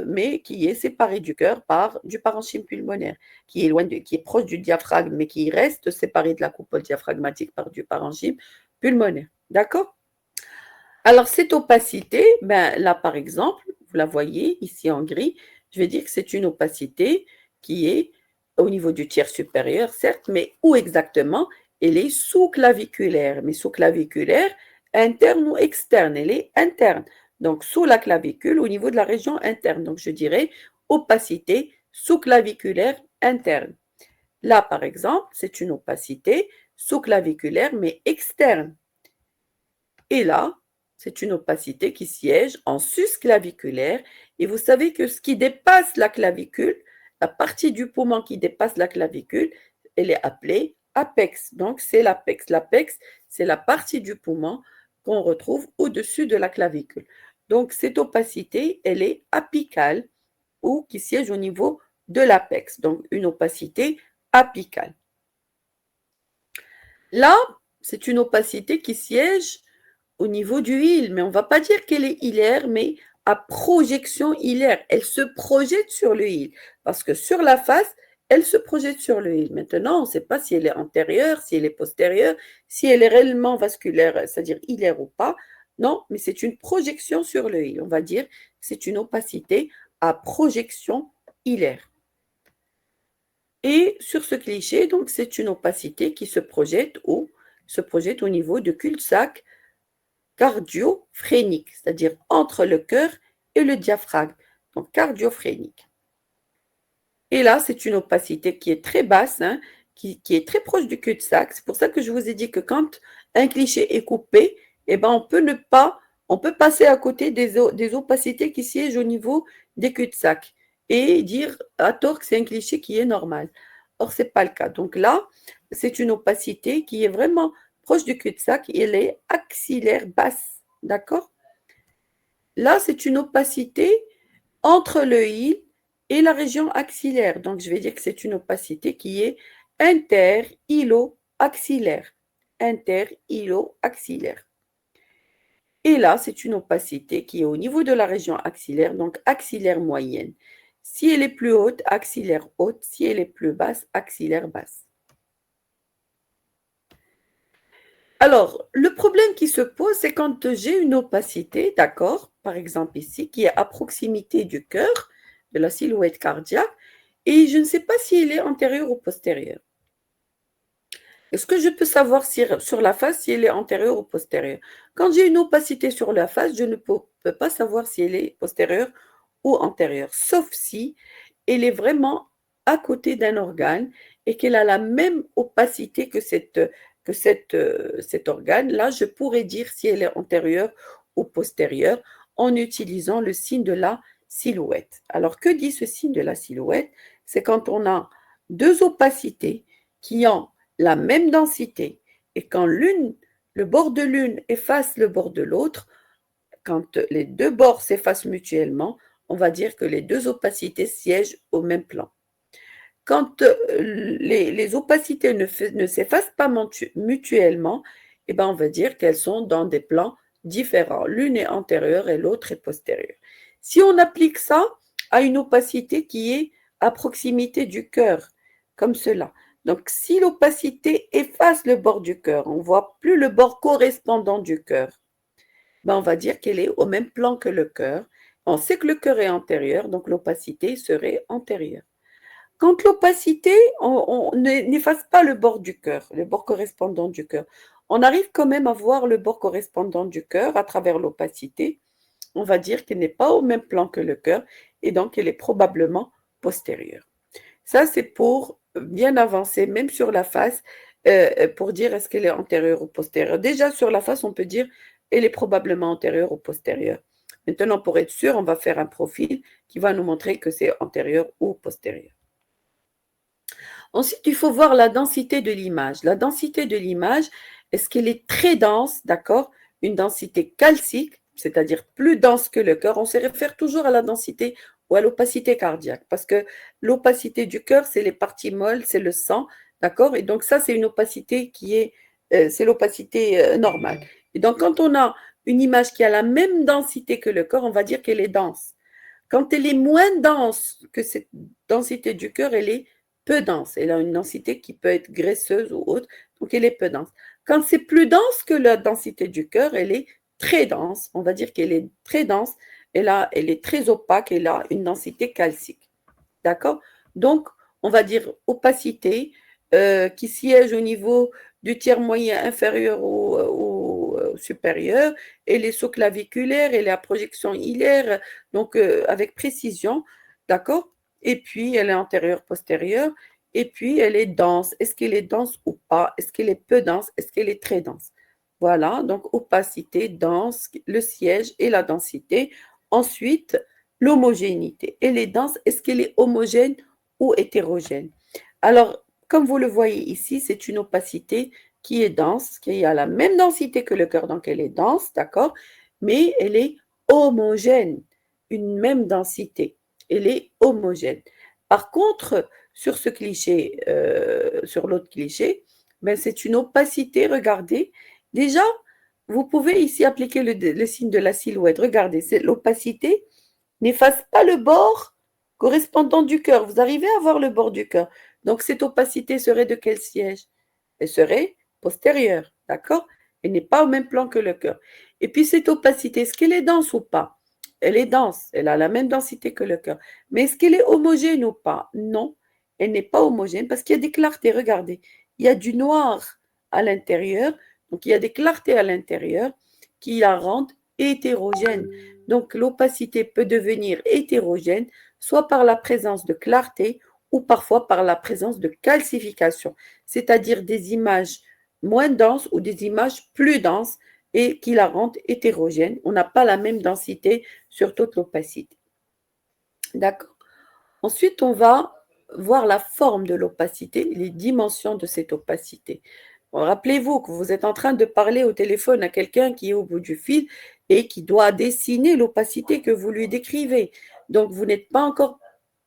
mais qui est séparée du cœur par du parenchyme pulmonaire, qui est proche du diaphragme, mais qui reste séparé de la coupole diaphragmatique par du parenchyme pulmonaire. D'accord? Alors, cette opacité, là, par exemple, vous la voyez ici en gris, je vais dire que c'est une opacité qui est au niveau du tiers supérieur, certes, mais où exactement? Elle est sous-claviculaire, mais sous-claviculaire, interne ou externe, elle est interne. Donc, sous la clavicule, au niveau de la région interne. Donc, je dirais opacité sous-claviculaire interne. Là, par exemple, c'est une opacité sous-claviculaire, mais externe. Et là, c'est une opacité qui siège en sus-claviculaire. Et vous savez que ce qui dépasse la clavicule, la partie du poumon qui dépasse la clavicule, elle est appelée apex. Donc, c'est l'apex. L'apex, c'est la partie du poumon qu'on retrouve au-dessus de la clavicule. Donc, cette opacité, elle est apicale ou qui siège au niveau de l'apex. Donc, une opacité apicale. Là, c'est une opacité qui siège au niveau du hile, mais on ne va pas dire qu'elle est hilaire, mais à projection hilaire. Elle se projette sur le hile, parce que sur la face, elle se projette sur le hile. Maintenant, on ne sait pas si elle est antérieure, si elle est postérieure, si elle est réellement vasculaire, c'est-à-dire hilaire ou pas. Non, mais c'est une projection sur le hile. On va dire que c'est une opacité à projection hilaire. Et sur ce cliché, donc, c'est une opacité qui se projette au niveau du cul-de-sac cardio-phrénique, c'est-à-dire entre le cœur et le diaphragme, donc cardio-phrénique. Et là, c'est une opacité qui est très basse, hein, qui est très proche du cul-de-sac. C'est pour ça que je vous ai dit que quand un cliché est coupé, eh ben, on peut passer à côté des opacités qui siègent au niveau des cul-de-sac et dire à tort que c'est un cliché qui est normal. Or, ce n'est pas le cas. Donc là, c'est une opacité qui est vraiment proche du cul-de-sac et elle est axillaire basse. D'accord? Là, c'est une opacité entre le hile et la région axillaire. Donc, je vais dire que c'est une opacité qui est inter-hilo-axillaire. Inter-hilo-axillaire. Et là, c'est une opacité qui est au niveau de la région axillaire, donc axillaire moyenne. Si elle est plus haute, axillaire haute. Si elle est plus basse, axillaire basse. Alors, le problème qui se pose, c'est quand j'ai une opacité, d'accord, par exemple ici, qui est à proximité du cœur, de la silhouette cardiaque, et je ne sais pas si elle est antérieure ou postérieure. Est-ce que je peux savoir sur la face si elle est antérieure ou postérieure? Quand j'ai une opacité sur la face, je ne peux pas savoir si elle est postérieure ou antérieure, sauf si elle est vraiment à côté d'un organe et qu'elle a la même opacité que cet organe. Là, je pourrais dire si elle est antérieure ou postérieure en utilisant le signe de la silhouette. Alors, que dit ce signe de la silhouette? C'est quand on a deux opacités qui ont la même densité et quand le bord de l'une efface le bord de l'autre, quand les deux bords s'effacent mutuellement, on va dire que les deux opacités siègent au même plan. Quand les opacités ne s'effacent pas mutuellement, eh ben on va dire qu'elles sont dans des plans différents. L'une est antérieure et l'autre est postérieure. Si on applique ça à une opacité qui est à proximité du cœur, comme cela, donc si l'opacité efface le bord du cœur, on ne voit plus le bord correspondant du cœur, ben on va dire qu'elle est au même plan que le cœur. On sait que le cœur est antérieur, donc l'opacité serait antérieure. Quand l'opacité, on n'efface pas le bord du cœur, le bord correspondant du cœur. On arrive quand même à voir le bord correspondant du cœur à travers l'opacité. On va dire qu'elle n'est pas au même plan que le cœur et donc elle est probablement postérieure. Ça, c'est pour bien avancer, même sur la face, pour dire est-ce qu'elle est antérieure ou postérieure. Déjà, sur la face, on peut dire elle est probablement antérieure ou postérieure. Maintenant, pour être sûr, on va faire un profil qui va nous montrer que c'est antérieur ou postérieur. Ensuite, il faut voir la densité de l'image. La densité de l'image, est-ce qu'elle est très dense, d'accord? Une densité calcique, c'est-à-dire plus dense que le cœur. On se réfère toujours à la densité ou à l'opacité cardiaque, parce que l'opacité du cœur, c'est les parties molles, c'est le sang, d'accord? Et donc ça, c'est une opacité c'est l'opacité normale. Et donc, quand on a une image qui a la même densité que le cœur, on va dire qu'elle est dense. Quand elle est moins dense que cette densité du cœur, elle est peu dense. Elle a une densité qui peut être graisseuse ou autre, donc elle est peu dense. Quand c'est plus dense que la densité du cœur, elle est très dense. On va dire qu'elle est très dense. Elle est très opaque. Elle a une densité calcique. D'accord? Donc, on va dire opacité qui siège au niveau du tiers moyen inférieur au supérieur, et les sauts claviculaires et la projection hilaire, donc avec précision, d'accord? Et puis, elle est antérieure, postérieure, et puis elle est dense. Est-ce qu'elle est dense ou pas? Est-ce qu'elle est peu dense? Est-ce qu'elle est très dense? Voilà, donc opacité, dense, le siège et la densité. Ensuite, l'homogénéité. Elle est dense, est-ce qu'elle est homogène ou hétérogène? Alors, comme vous le voyez ici, c'est une opacité qui est dense, qui a la même densité que le cœur, donc elle est dense, d'accord? Mais elle est homogène, une même densité. Elle est homogène. Par contre, sur ce cliché, sur l'autre cliché, ben c'est une opacité, regardez. Déjà, vous pouvez ici appliquer le signe de la silhouette. Regardez, c'est l'opacité n'efface pas le bord correspondant du cœur. Vous arrivez à voir le bord du cœur. Donc, cette opacité serait de quel siège? Elle serait postérieure, d'accord? Elle n'est pas au même plan que le cœur. Et puis, cette opacité, est-ce qu'elle est dense ou pas? Elle est dense, elle a la même densité que le cœur. Mais est-ce qu'elle est homogène ou pas? Non, elle n'est pas homogène parce qu'il y a des clartés. Regardez, il y a du noir à l'intérieur, donc il y a des clartés à l'intérieur qui la rendent hétérogène. Donc l'opacité peut devenir hétérogène, soit par la présence de clarté ou parfois par la présence de calcification, c'est-à-dire des images moins denses ou des images plus denses et qui la rendent hétérogène. On n'a pas la même densité sur toute l'opacité. D'accord? Ensuite, on va voir la forme de l'opacité, les dimensions de cette opacité. Bon, rappelez-vous que vous êtes en train de parler au téléphone à quelqu'un qui est au bout du fil et qui doit dessiner l'opacité que vous lui décrivez. Donc, vous n'êtes pas encore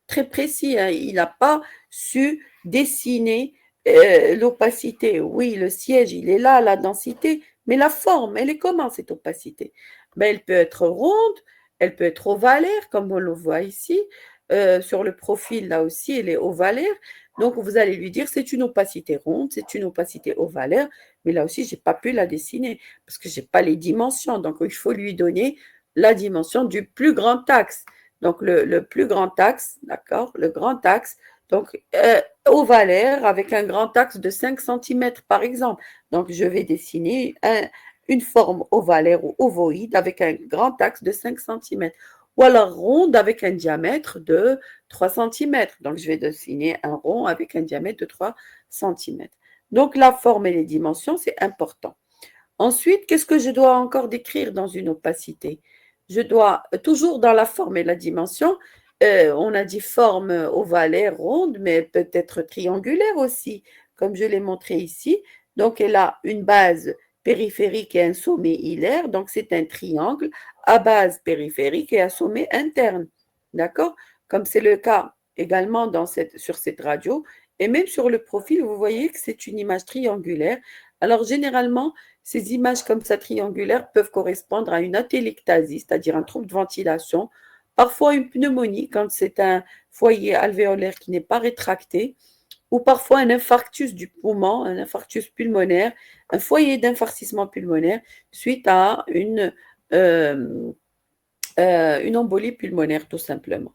très précis, hein. Il n'a pas su dessiner l'opacité. Oui, le siège, il est là, la densité, mais la forme, elle est comment cette opacité? Ben, elle peut être ronde, elle peut être ovalaire, comme on le voit ici. Sur le profil, là aussi, elle est ovalaire. Donc, vous allez lui dire, c'est une opacité ronde, c'est une opacité ovalaire, mais là aussi, je n'ai pas pu la dessiner parce que je n'ai pas les dimensions. Donc, il faut lui donner la dimension du plus grand axe. Donc, le plus grand axe, d'accord, le grand axe, donc ovalaire avec un grand axe de 5 cm par exemple. Donc, je vais dessiner une forme ovalaire ou ovoïde avec un grand axe de 5 cm. Ou alors ronde avec un diamètre de 3 cm. Donc, je vais dessiner un rond avec un diamètre de 3 cm. Donc, la forme et les dimensions, c'est important. Ensuite, qu'est-ce que je dois encore décrire dans une opacité? Je dois, toujours dans la forme et la dimension, on a dit forme ovalaire, ronde, mais elle peut être triangulaire aussi, comme je l'ai montré ici. Donc, elle a une base périphérique et un sommet hilaire, donc c'est un triangle à base périphérique et à sommet interne. D'accord? Comme c'est le cas également sur cette radio. Et même sur le profil, vous voyez que c'est une image triangulaire. Alors, généralement, ces images comme ça triangulaires peuvent correspondre à une atélectasie, c'est-à-dire un trouble de ventilation, parfois une pneumonie quand c'est un foyer alvéolaire qui n'est pas rétracté, ou parfois un infarctus du poumon, un infarctus pulmonaire, un foyer d'infarcissement pulmonaire suite à une embolie pulmonaire tout simplement.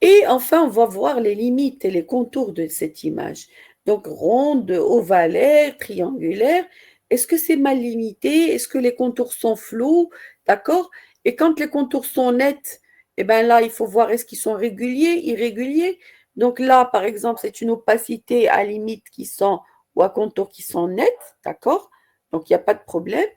Et enfin, on va voir les limites et les contours de cette image. Donc, ronde, ovalaire, triangulaire. Est-ce que c'est mal limité? Est-ce que les contours sont flous? D'accord? Et quand les contours sont nets, eh bien là, il faut voir est-ce qu'ils sont réguliers, irréguliers. Donc là, par exemple, c'est une opacité à limite ou à contours qui sont nets. D'accord? Donc, il n'y a pas de problème.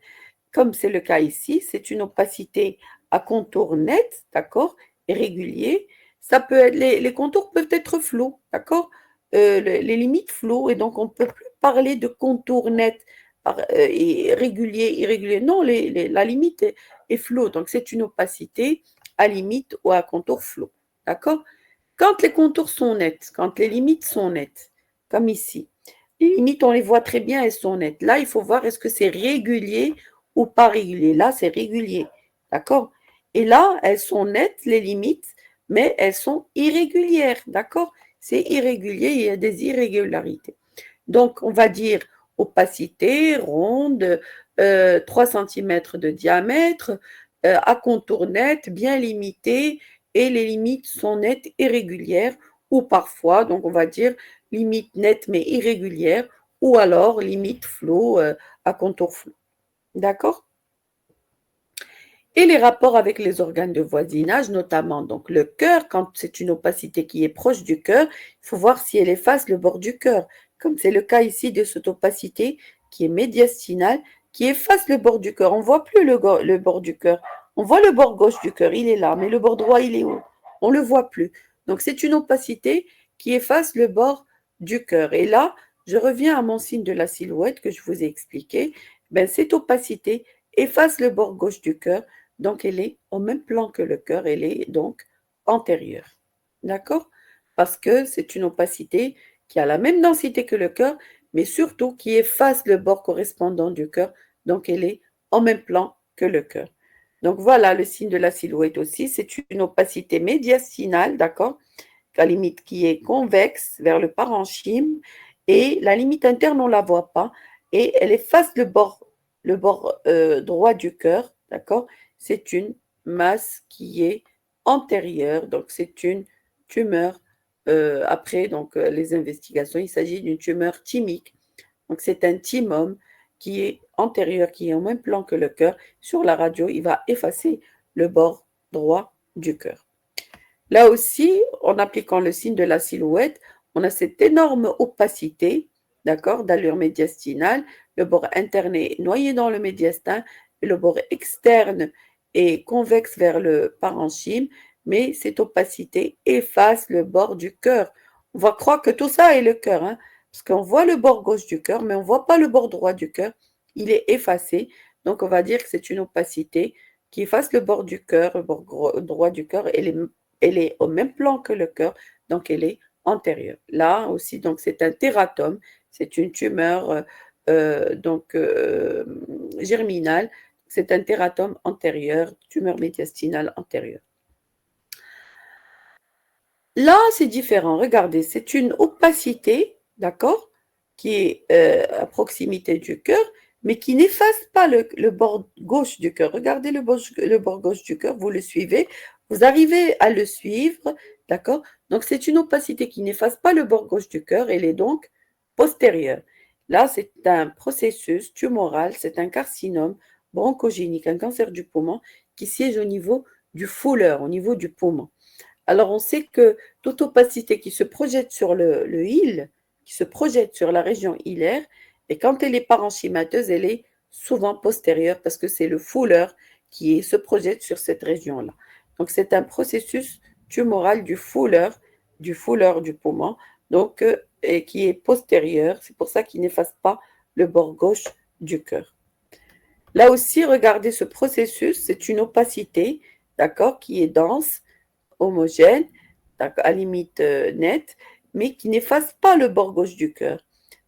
Comme c'est le cas ici, c'est une opacité à contours nets, d'accord? Et réguliers. Ça peut être, les contours peuvent être flous, d'accord? Les limites floues, et donc on ne peut plus parler de contours nets et réguliers, irréguliers. Non, la limite est floue, donc c'est une opacité à limite ou à contour flou, d'accord? Quand les contours sont nets, quand les limites sont nettes, comme ici, les limites, on les voit très bien, elles sont nettes. Là, il faut voir est-ce que c'est régulier ou pas régulier. Là, c'est régulier, d'accord? Et là, elles sont nettes, les limites, mais elles sont irrégulières, d'accord? C'est irrégulier, il y a des irrégularités. Donc, on va dire opacité, ronde, 3 cm de diamètre, à contour net, bien limité, et les limites sont nettes et régulières, ou parfois, donc on va dire limite nette mais irrégulière, ou alors limite flou à contour flou. D'accord? Et les rapports avec les organes de voisinage, notamment donc le cœur, quand c'est une opacité qui est proche du cœur, il faut voir si elle efface le bord du cœur, comme c'est le cas ici de cette opacité qui est médiastinale, qui efface le bord du cœur. On ne voit plus le bord du cœur. On voit le bord gauche du cœur, il est là, mais le bord droit, il est où? On ne le voit plus. Donc c'est une opacité qui efface le bord du cœur. Et là, je reviens à mon signe de la silhouette que je vous ai expliqué. Ben, cette opacité efface le bord gauche du cœur. Donc, elle est au même plan que le cœur, elle est donc antérieure. D'accord? Parce que c'est une opacité qui a la même densité que le cœur, mais surtout qui efface le bord correspondant du cœur. Donc, elle est en même plan que le cœur. Donc, voilà le signe de la silhouette aussi. C'est une opacité médiastinale, d'accord? La limite qui est convexe vers le parenchyme. Et la limite interne, on ne la voit pas. Et elle efface le bord droit du cœur, d'accord? C'est une masse qui est antérieure, donc c'est une tumeur. Après donc, les investigations, il s'agit d'une tumeur thymique. Donc c'est un thymome qui est antérieur, qui est au même plan que le cœur. Sur la radio, il va effacer le bord droit du cœur. Là aussi, en appliquant le signe de la silhouette, on a cette énorme opacité, d'accord, d'allure médiastinale. Le bord interne est noyé dans le médiastin et le bord externe est convexe vers le parenchyme, mais cette opacité efface le bord du cœur. On va croire que tout ça est le cœur, hein, parce qu'on voit le bord gauche du cœur, mais on ne voit pas le bord droit du cœur. Il est effacé, donc on va dire que c'est une opacité qui efface le bord du cœur, le bord droit du cœur, et elle est au même plan que le cœur, donc elle est antérieure. Là aussi, donc c'est un tératome, c'est une tumeur germinale, c'est un tératome antérieur, tumeur médiastinale antérieure. Là, c'est différent. Regardez, c'est une opacité, d'accord, qui est à proximité du cœur, mais qui n'efface pas le bord gauche du cœur. Regardez le bord gauche du cœur, vous le suivez, vous arrivez à le suivre, d'accord? Donc, c'est une opacité qui n'efface pas le bord gauche du cœur, elle est donc postérieure. Là, c'est un processus tumoral, c'est un carcinome bronchogénique, un cancer du poumon qui siège au niveau du fouleur, au niveau du poumon. Alors, on sait que toute opacité qui se projette sur le hile, qui se projette sur la région hilaire, et quand elle est parenchymateuse, elle est souvent postérieure parce que c'est le fouleur qui se projette sur cette région-là. Donc, c'est un processus tumoral du fouleur du poumon, donc, et qui est postérieur. C'est pour ça qu'il n'efface pas le bord gauche du cœur. Là aussi, regardez ce processus, c'est une opacité, d'accord, qui est dense, homogène, à limite nette, mais qui n'efface pas le bord gauche du cœur.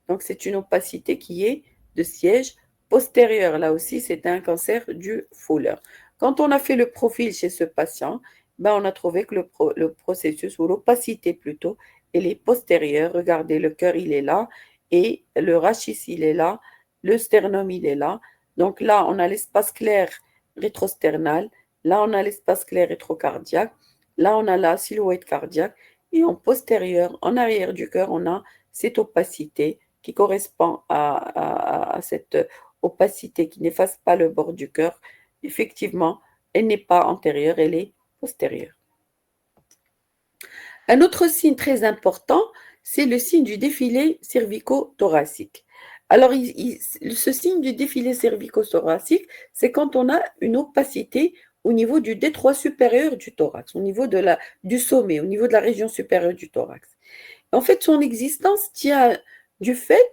Donc, c'est une opacité qui est de siège postérieur. Là aussi, c'est un cancer du fouleur. Quand on a fait le profil chez ce patient, ben, on a trouvé que le processus, ou l'opacité plutôt, elle est postérieure. Regardez, le cœur, il est là, et le rachis, il est là, le sternum, il est là. Donc là, on a l'espace clair rétrosternal, là, on a l'espace clair rétrocardiaque, là, on a la silhouette cardiaque, et en postérieur, en arrière du cœur, on a cette opacité qui correspond à cette opacité qui n'efface pas le bord du cœur. Effectivement, elle n'est pas antérieure, elle est postérieure. Un autre signe très important, c'est le signe du défilé cervico-thoracique. Alors, ce signe du défilé cervico-thoracique, c'est quand on a une opacité au niveau du détroit supérieur du thorax, au niveau du sommet, au niveau de la région supérieure du thorax. En fait, son existence tient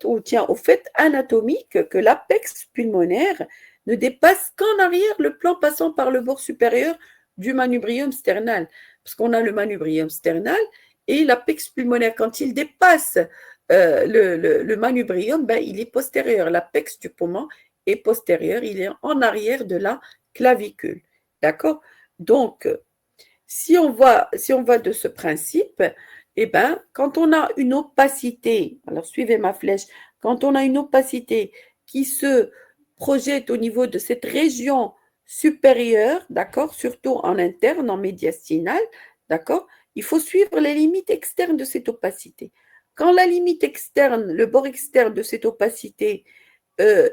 au fait anatomique que l'apex pulmonaire ne dépasse qu'en arrière le plan passant par le bord supérieur du manubrium sternal. Parce qu'on a le manubrium sternal et l'apex pulmonaire, quand il dépasse le manubrium, ben, il est postérieur. L'apex du poumon est postérieur, il est en arrière de la clavicule. D'accord? Donc, si on va de ce principe, eh ben, quand on a une opacité, alors suivez ma flèche, quand on a une opacité qui se projette au niveau de cette région supérieure, d'accord, surtout en interne, en médiastinal, d'accord, il faut suivre les limites externes de cette opacité. Quand la limite externe, le bord externe de cette opacité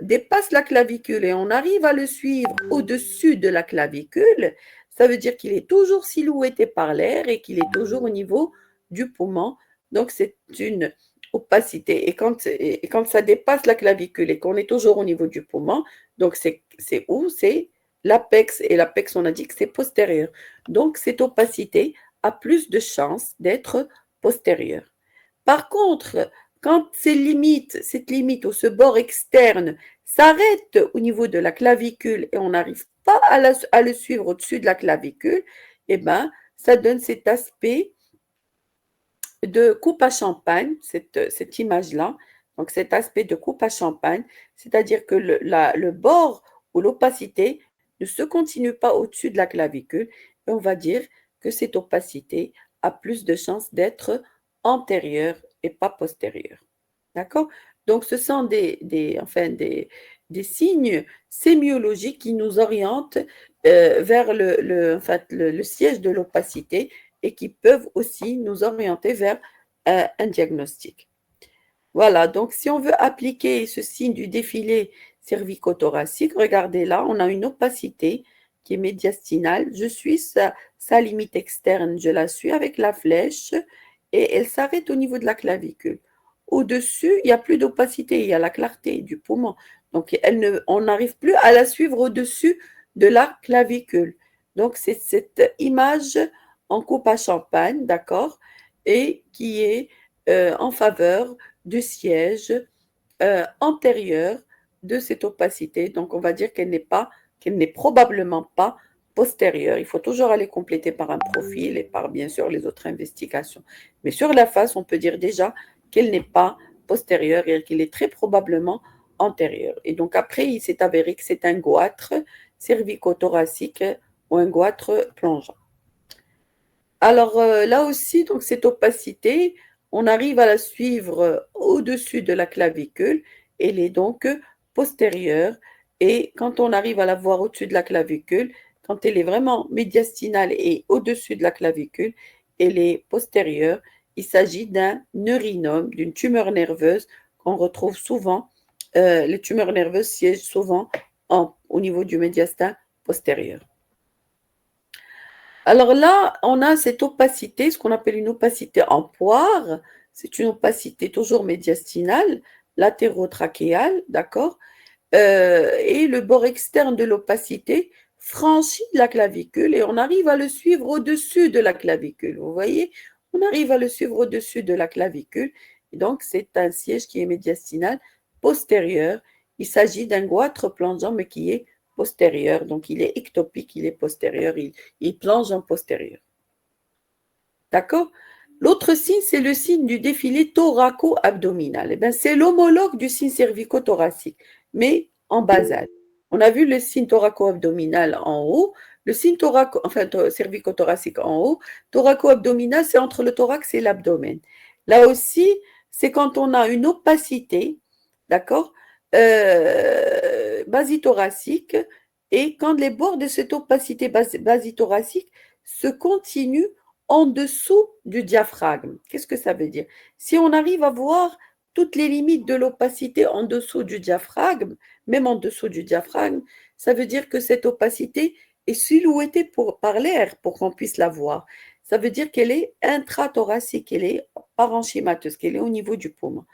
dépasse la clavicule et on arrive à le suivre au-dessus de la clavicule, ça veut dire qu'il est toujours silhouetté par l'air et qu'il est toujours au niveau du poumon. Donc, c'est une opacité. Et quand ça dépasse la clavicule et qu'on est toujours au niveau du poumon, donc c'est où? C'est l'apex. Et l'apex, on a dit que c'est postérieur. Donc, cette opacité a plus de chances d'être postérieure. Par contre, quand cette limite ou ce bord externe s'arrête au niveau de la clavicule et on n'arrive pas à le suivre au-dessus de la clavicule, eh ben, ça donne cet aspect de coupe à champagne, cette image-là. Donc, cet aspect de coupe à champagne, c'est-à-dire que le bord ou l'opacité ne se continue pas au-dessus de la clavicule et on va dire que cette opacité a plus de chances d'être antérieure et pas postérieure. D'accord? Donc, ce sont des signes sémiologiques qui nous orientent vers le siège de l'opacité et qui peuvent aussi nous orienter vers un diagnostic. Voilà, donc si on veut appliquer ce signe du défilé cervico-thoracique, regardez là, on a une opacité qui est médiastinale. Je suis sa limite externe, je la suis avec la flèche et elle s'arrête au niveau de la clavicule. Au-dessus, il n'y a plus d'opacité, il y a la clarté du poumon. Donc, on n'arrive plus à la suivre au-dessus de la clavicule. Donc, c'est cette image en coupe à champagne, d'accord, et qui est en faveur du siège antérieur de cette opacité. Donc, on va dire qu'elle n'est probablement pas postérieure. Il faut toujours aller compléter par un profil et par, bien sûr, les autres investigations. Mais sur la face, on peut dire déjà qu'elle n'est pas postérieure et qu'elle est très probablement antérieure. Et donc, après, il s'est avéré que c'est un goitre cervico-thoracique ou un goitre plongeant. Alors là aussi, donc cette opacité, on arrive à la suivre au-dessus de la clavicule. Elle est donc postérieure. Et quand on arrive à la voir au-dessus de la clavicule, quand elle est vraiment médiastinale et au-dessus de la clavicule, elle est postérieure. Il s'agit d'un neurinome, d'une tumeur nerveuse qu'on retrouve souvent. Les tumeurs nerveuses siègent souvent au niveau du médiastin postérieur. Alors là, on a cette opacité, ce qu'on appelle une opacité en poire. C'est une opacité toujours médiastinale, latérotrachéale, d'accord? Et le bord externe de l'opacité franchit la clavicule et on arrive à le suivre au-dessus de la clavicule. Vous voyez? On arrive à le suivre au-dessus de la clavicule. Et donc, c'est un siège qui est médiastinal postérieur. Il s'agit d'un goitre plongeant, mais qui est postérieur. Donc, il est ectopique, il est postérieur, il plonge en postérieur. D'accord? L'autre signe, c'est le signe du défilé thoraco-abdominal. Eh bien, c'est l'homologue du signe cervico-thoracique, mais en basal. On a vu le signe thoraco-abdominal en haut, le signe cervico-thoracique en haut. Thoraco-abdominal, c'est entre le thorax et l'abdomen. Là aussi, c'est quand on a une opacité, d'accord, basithoracique, et quand les bords de cette opacité basithoracique se continuent en dessous du diaphragme. Qu'est-ce que ça veut dire? Si on arrive à voir toutes les limites de l'opacité en dessous du diaphragme, même en dessous du diaphragme, ça veut dire que cette opacité est silhouettée par l'air pour qu'on puisse la voir. Ça veut dire qu'elle est intrathoracique, elle est parenchymateuse, qu'elle est au niveau du poumon.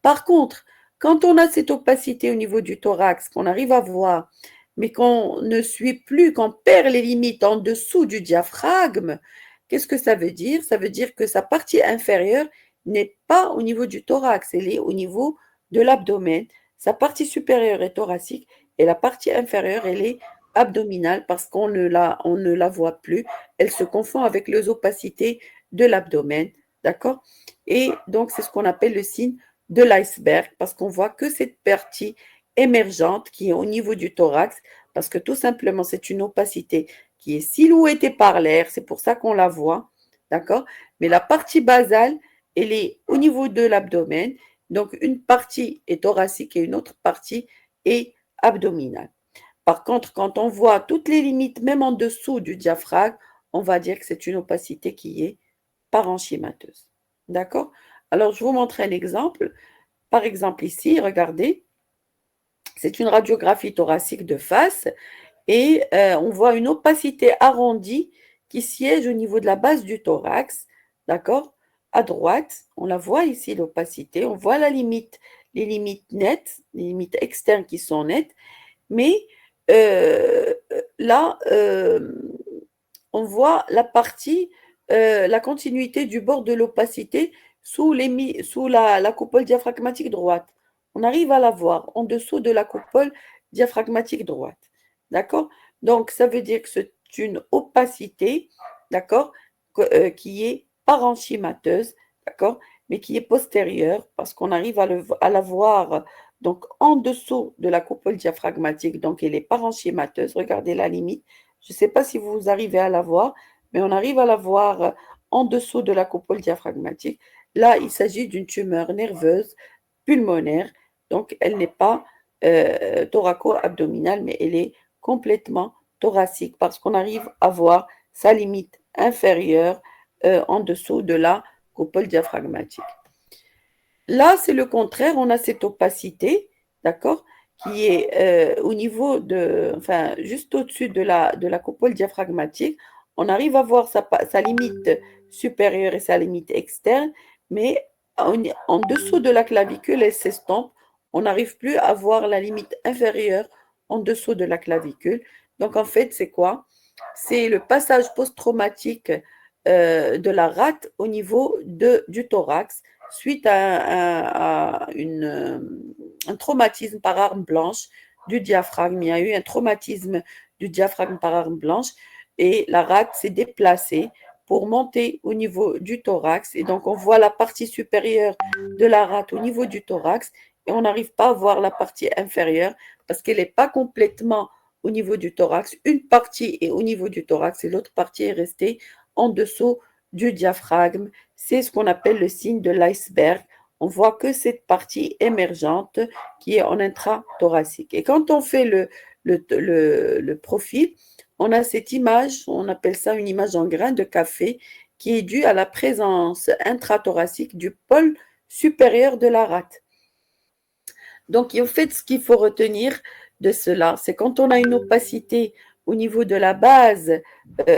Par contre, quand on a cette opacité au niveau du thorax, qu'on arrive à voir, mais qu'on ne suit plus, qu'on perd les limites en dessous du diaphragme, qu'est-ce que ça veut dire? Ça veut dire que sa partie inférieure n'est pas au niveau du thorax, elle est au niveau de l'abdomen. Sa partie supérieure est thoracique et la partie inférieure, elle est abdominale parce qu'on ne la voit plus. Elle se confond avec les opacités de l'abdomen, d'accord? Et donc, c'est ce qu'on appelle le signe de l'iceberg parce qu'on voit que cette partie émergente qui est au niveau du thorax parce que tout simplement, c'est une opacité qui est silhouettée par l'air, c'est pour ça qu'on la voit, d'accord? Mais la partie basale, elle est au niveau de l'abdomen, donc une partie est thoracique et une autre partie est abdominale. Par contre, quand on voit toutes les limites, même en dessous du diaphragme, on va dire que c'est une opacité qui est parenchymateuse. D'accord? Alors, je vous montre un exemple. Par exemple, ici, regardez, c'est une radiographie thoracique de face et on voit une opacité arrondie qui siège au niveau de la base du thorax, d'accord? À droite, on la voit ici, l'opacité, on voit la limite, les limites nettes, les limites externes qui sont nettes, mais là, on voit la partie, la continuité du bord de l'opacité sous la coupole diaphragmatique droite. On arrive à la voir en dessous de la coupole diaphragmatique droite. D'accord? Donc, ça veut dire que c'est une opacité, d'accord, qui est parenchymateuse, d'accord, mais qui est postérieure parce qu'on arrive à la voir donc en dessous de la coupole diaphragmatique, donc elle est parenchymateuse. Regardez la limite. Je ne sais pas si vous arrivez à la voir, mais on arrive à la voir en dessous de la coupole diaphragmatique. Là, il s'agit d'une tumeur nerveuse pulmonaire, donc elle n'est pas thoraco-abdominale, mais elle est complètement thoracique parce qu'on arrive à voir sa limite inférieure en dessous de la coupole diaphragmatique. Là, c'est le contraire, on a cette opacité, d'accord, qui est au niveau de, enfin, juste au-dessus de la coupole diaphragmatique. On arrive à voir sa limite supérieure et sa limite externe, mais en dessous de la clavicule, elle s'estompe. On n'arrive plus à voir la limite inférieure en dessous de la clavicule. Donc, en fait, c'est quoi? C'est le passage post-traumatique de la rate au niveau du thorax suite un traumatisme par arme blanche du diaphragme. Il y a eu un traumatisme du diaphragme par arme blanche et la rate s'est déplacée pour monter au niveau du thorax. Et donc, on voit la partie supérieure de la rate au niveau du thorax et on n'arrive pas à voir la partie inférieure parce qu'elle n'est pas complètement au niveau du thorax. Une partie est au niveau du thorax et l'autre partie est restée en dessous du diaphragme. C'est ce qu'on appelle le signe de l'iceberg. On voit que cette partie émergente qui est en intrathoracique. Et quand on fait le profil, on a cette image, on appelle ça une image en grain de café, qui est due à la présence intrathoracique du pôle supérieur de la rate. Donc, en fait, ce qu'il faut retenir de cela, c'est quand on a une opacité au niveau de la base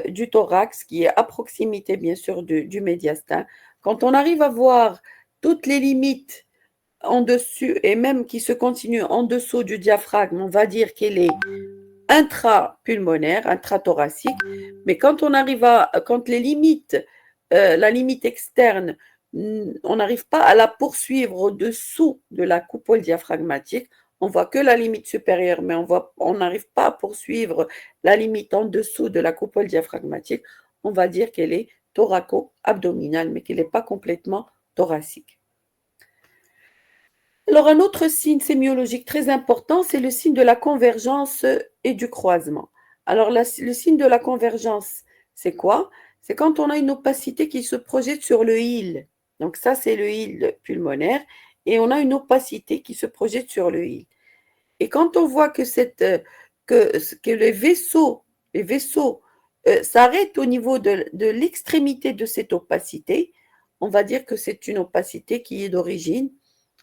du thorax, qui est à proximité, bien sûr, du médiastin, quand on arrive à voir toutes les limites en dessus et même qui se continuent en dessous du diaphragme, on va dire qu'elle est intrapulmonaire, intrathoracique, mais quand quand les limites, la limite externe, on n'arrive pas à la poursuivre au-dessous de la coupole diaphragmatique, on voit que la limite supérieure, mais on n'arrive pas à poursuivre la limite en dessous de la coupole diaphragmatique, on va dire qu'elle est thoraco-abdominale, mais qu'elle n'est pas complètement thoracique. Alors, un autre signe sémiologique très important, c'est le signe de la convergence et du croisement. Alors, le signe de la convergence, c'est quoi? C'est quand on a une opacité qui se projette sur le île. Donc, ça, c'est le île pulmonaire. Et on a une opacité qui se projette sur le île. Et quand on voit que les vaisseaux s'arrêtent au niveau de l'extrémité de cette opacité, on va dire que c'est une opacité qui est d'origine,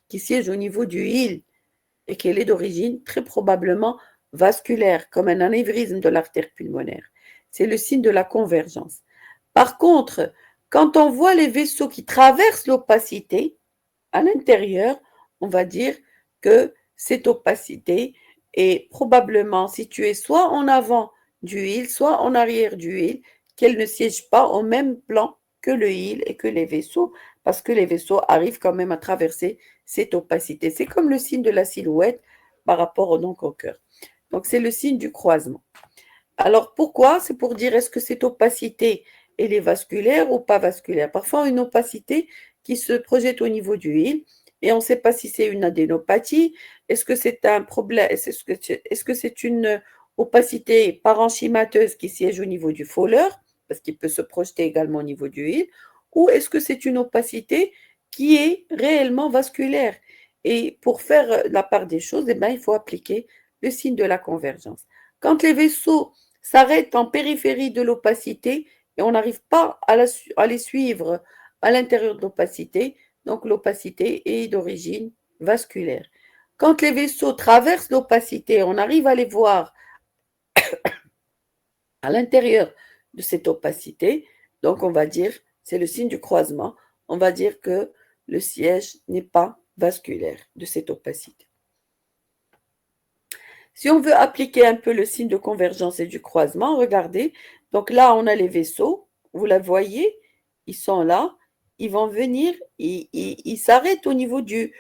qui siège au niveau du île et qu'elle est d'origine très probablement vasculaire, comme un anévrisme de l'artère pulmonaire. C'est le signe de la convergence. Par contre, quand on voit les vaisseaux qui traversent l'opacité, à l'intérieur, on va dire que cette opacité est probablement située soit en avant du île, soit en arrière du île, qu'elle ne siège pas au même plan que le île et que les vaisseaux, parce que les vaisseaux arrivent quand même à traverser cette opacité. C'est comme le signe de la silhouette par rapport donc au cœur. Donc, c'est le signe du croisement. Alors, pourquoi? C'est pour dire est-ce que cette opacité, elle est vasculaire ou pas vasculaire? Parfois, une opacité qui se projette au niveau du île et on ne sait pas si c'est une adénopathie. Est-ce que c'est un problème? Est-ce que c'est une opacité parenchymateuse qui siège au niveau du fôleur, parce qu'il peut se projeter également au niveau du île, ou est-ce que c'est une opacité qui est réellement vasculaire? Et pour faire la part des choses, eh bien, il faut appliquer le signe de la convergence. Quand les vaisseaux s'arrêtent en périphérie de l'opacité et on n'arrive pas à les suivre à l'intérieur de l'opacité, donc l'opacité est d'origine vasculaire. Quand les vaisseaux traversent l'opacité, on arrive à les voir à l'intérieur de cette opacité, donc on va dire, c'est le signe du croisement, on va dire que le siège n'est pas vasculaire de cette opacité. Si on veut appliquer un peu le signe de convergence et du croisement, regardez, donc là on a les vaisseaux, vous la voyez, ils sont là, ils vont venir, ils s'arrêtent au niveau du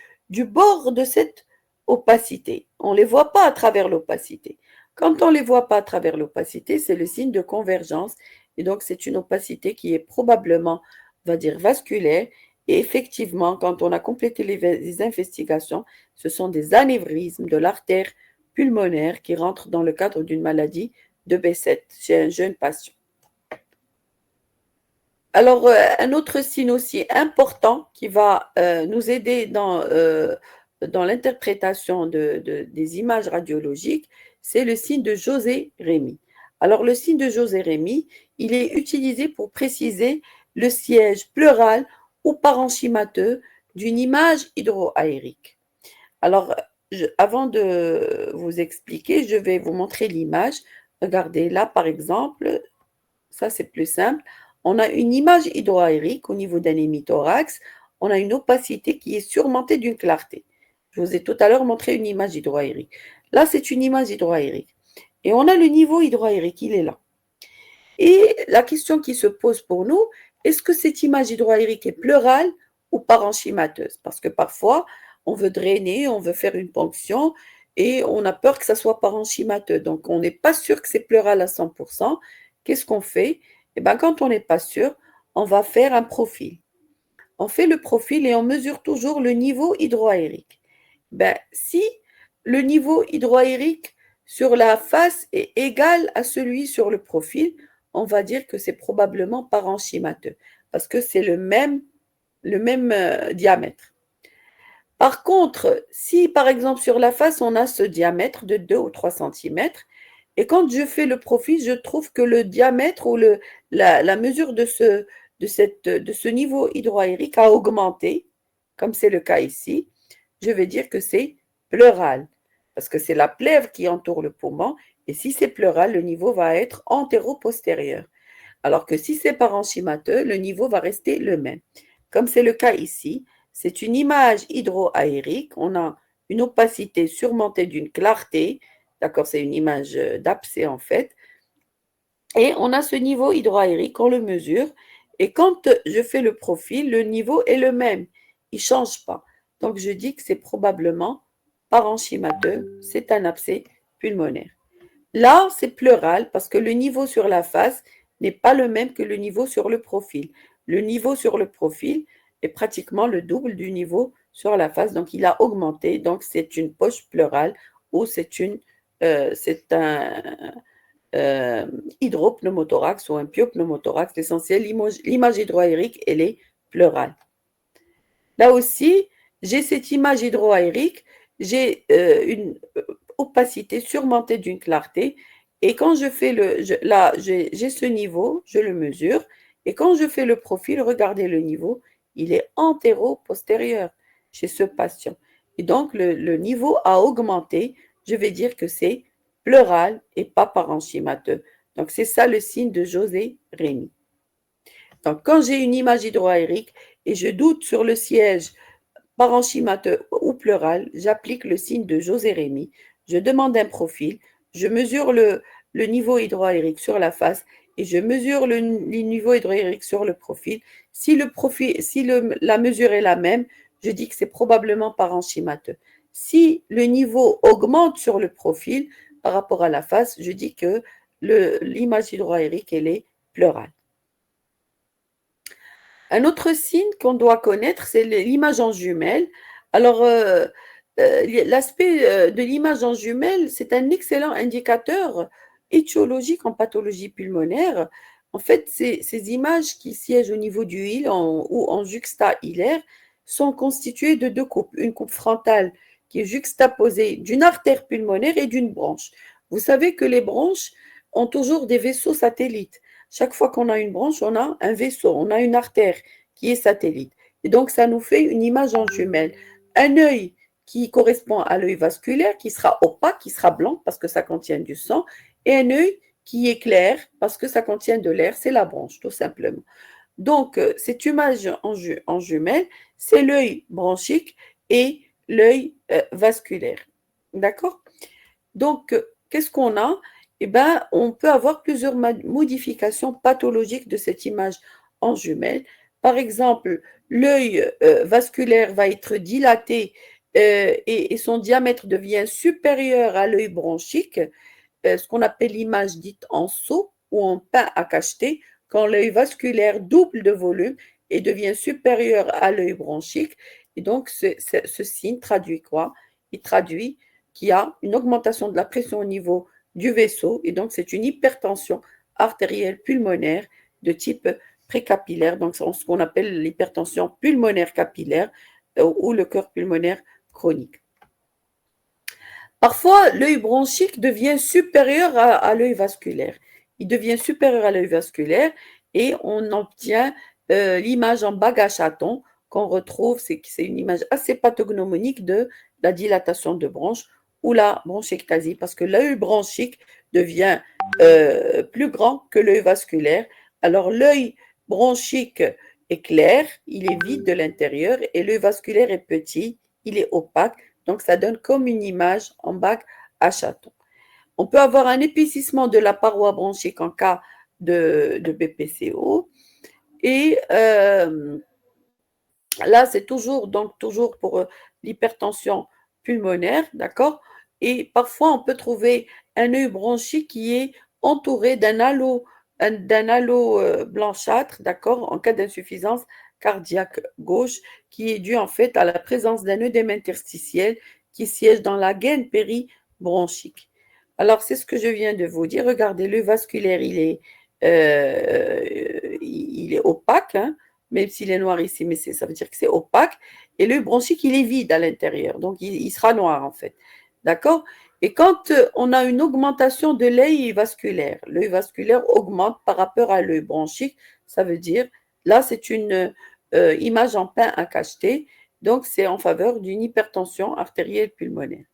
bord de cette opacité. On ne les voit pas à travers l'opacité. Quand on ne les voit pas à travers l'opacité, c'est le signe de convergence. Et donc, c'est une opacité qui est probablement, on va dire, vasculaire. Et effectivement, quand on a complété les investigations, ce sont des anévrismes de l'artère pulmonaire qui rentrent dans le cadre d'une maladie de Behçet chez un jeune patient. Alors, un autre signe aussi important qui va nous aider dans l'interprétation des images radiologiques, c'est le signe de José-Rémy. Alors, le signe de José-Rémy, il est utilisé pour préciser le siège pleural ou parenchymateux d'une image hydroaérique. Alors, avant de vous expliquer, je vais vous montrer l'image. Regardez là, par exemple, ça c'est plus simple. On a une image hydroaérique au niveau d'un hémithorax. On a une opacité qui est surmontée d'une clarté. Je vous ai tout à l'heure montré une image hydroaérique. Là, c'est une image hydroaérique. Et on a le niveau hydroaérique, il est là. Et la question qui se pose pour nous, est-ce que cette image hydroaérique est pleurale ou parenchymateuse? Parce que parfois, on veut drainer, on veut faire une ponction et on a peur que ça soit parenchymateux. Donc, on n'est pas sûr que c'est pleural à 100%. Qu'est-ce qu'on fait? Eh bien, quand on n'est pas sûr, on va faire un profil. On fait le profil et on mesure toujours le niveau hydroaérique. Ben, si le niveau hydroaérique sur la face est égal à celui sur le profil, on va dire que c'est probablement parenchymateux parce que c'est le même diamètre. Par contre, si par exemple sur la face, on a ce diamètre de 2 ou 3 cm, et quand je fais le profil, je trouve que le diamètre ou la mesure de ce niveau hydroaérique a augmenté, comme c'est le cas ici, je vais dire que c'est pleural, parce que c'est la plèvre qui entoure le poumon, et si c'est pleural, le niveau va être antéro-postérieur. Alors que si c'est parenchymateux, le niveau va rester le même. Comme c'est le cas ici, c'est une image hydroaérique, on a une opacité surmontée d'une clarté, d'accord, c'est une image d'abcès en fait, et on a ce niveau hydroaérique, on le mesure, et quand je fais le profil, le niveau est le même, il ne change pas. Donc je dis que c'est probablement parenchymateux, c'est un abcès pulmonaire. Là, c'est pleural parce que le niveau sur la face n'est pas le même que le niveau sur le profil. Le niveau sur le profil est pratiquement le double du niveau sur la face, donc il a augmenté, donc c'est une poche pleurale ou c'est un hydropneumothorax ou un pyopneumothorax. L'essentiel, l'image hydroaérique, elle est pleurale. Là aussi, j'ai cette image hydroaérique, j'ai une opacité surmontée d'une clarté, et quand je fais là, j'ai ce niveau, je le mesure, et quand je fais le profil, regardez le niveau, il est antéro-postérieur chez ce patient. Et donc, le niveau a augmenté, je vais dire que c'est pleural et pas parenchymateux. Donc, c'est ça le signe de José-Rémy. Donc, quand j'ai une image hydroaérique et je doute sur le siège parenchymateux ou pleural, j'applique le signe de José-Rémy, je demande un profil, je mesure le niveau hydroaérique sur la face et je mesure le niveau hydroaérique sur le profil. Si la mesure est la même, je dis que c'est probablement parenchymateux. Si le niveau augmente sur le profil par rapport à la face, je dis que l'image hydroaérique, elle est pleurale. Un autre signe qu'on doit connaître, c'est l'image en jumelle. Alors, l'aspect de l'image en jumelle, c'est un excellent indicateur étiologique en pathologie pulmonaire. En fait, ces images qui siègent au niveau du île ou en juxta-hilaire sont constituées de deux coupes. Une coupe frontale qui est juxtaposée d'une artère pulmonaire et d'une branche. Vous savez que les branches ont toujours des vaisseaux satellites. Chaque fois qu'on a une branche, on a un vaisseau, on a une artère qui est satellite. Et donc, ça nous fait une image en jumelle. Un œil qui correspond à l'œil vasculaire, qui sera opaque, qui sera blanc parce que ça contient du sang, et un œil qui est clair parce que ça contient de l'air, c'est la bronche, tout simplement. Donc, cette image en jumelle, c'est l'œil bronchique et l'œil vasculaire. D'accord? Donc, qu'est-ce qu'on a? Eh bien, on peut avoir plusieurs modifications pathologiques de cette image en jumelle. Par exemple, l'œil vasculaire va être dilaté et son diamètre devient supérieur à l'œil bronchique, ce qu'on appelle l'image dite en saut ou en pain à cacheter, quand l'œil vasculaire double de volume et devient supérieur à l'œil bronchique. Et donc, ce signe traduit quoi? Il traduit qu'il y a une augmentation de la pression au niveau du vaisseau, et donc c'est une hypertension artérielle pulmonaire de type précapillaire, donc c'est ce qu'on appelle l'hypertension pulmonaire capillaire ou le cœur pulmonaire chronique. Parfois, l'œil bronchique devient supérieur à l'œil vasculaire. Il devient supérieur à l'œil vasculaire et on obtient l'image en bague à chaton qu'on retrouve, c'est une image assez pathognomonique de la dilatation de bronche ou la bronchectasie, parce que l'œil bronchique devient plus grand que l'œil vasculaire. Alors l'œil bronchique est clair, il est vide de l'intérieur, et l'œil vasculaire est petit, il est opaque, donc ça donne comme une image en bague à chaton. On peut avoir un épaississement de la paroi bronchique en cas de BPCO, et là c'est toujours pour l'hypertension pulmonaire, d'accord? Et parfois on peut trouver un œil bronchique qui est entouré d'un halo blanchâtre, d'accord, en cas d'insuffisance cardiaque gauche, qui est due en fait à la présence d'un œdème interstitiel qui siège dans la gaine péribronchique. Alors c'est ce que je viens de vous dire. Regardez, l'œil vasculaire il est opaque, hein, même s'il est noir ici, mais ça veut dire que c'est opaque. Et l'œil bronchique, il est vide à l'intérieur, donc il sera noir en fait. D'accord? Et quand on a une augmentation de l'œil vasculaire augmente par rapport à l'œil bronchique, ça veut dire, là c'est une image en pain à cacheter, donc c'est en faveur d'une hypertension artérielle pulmonaire.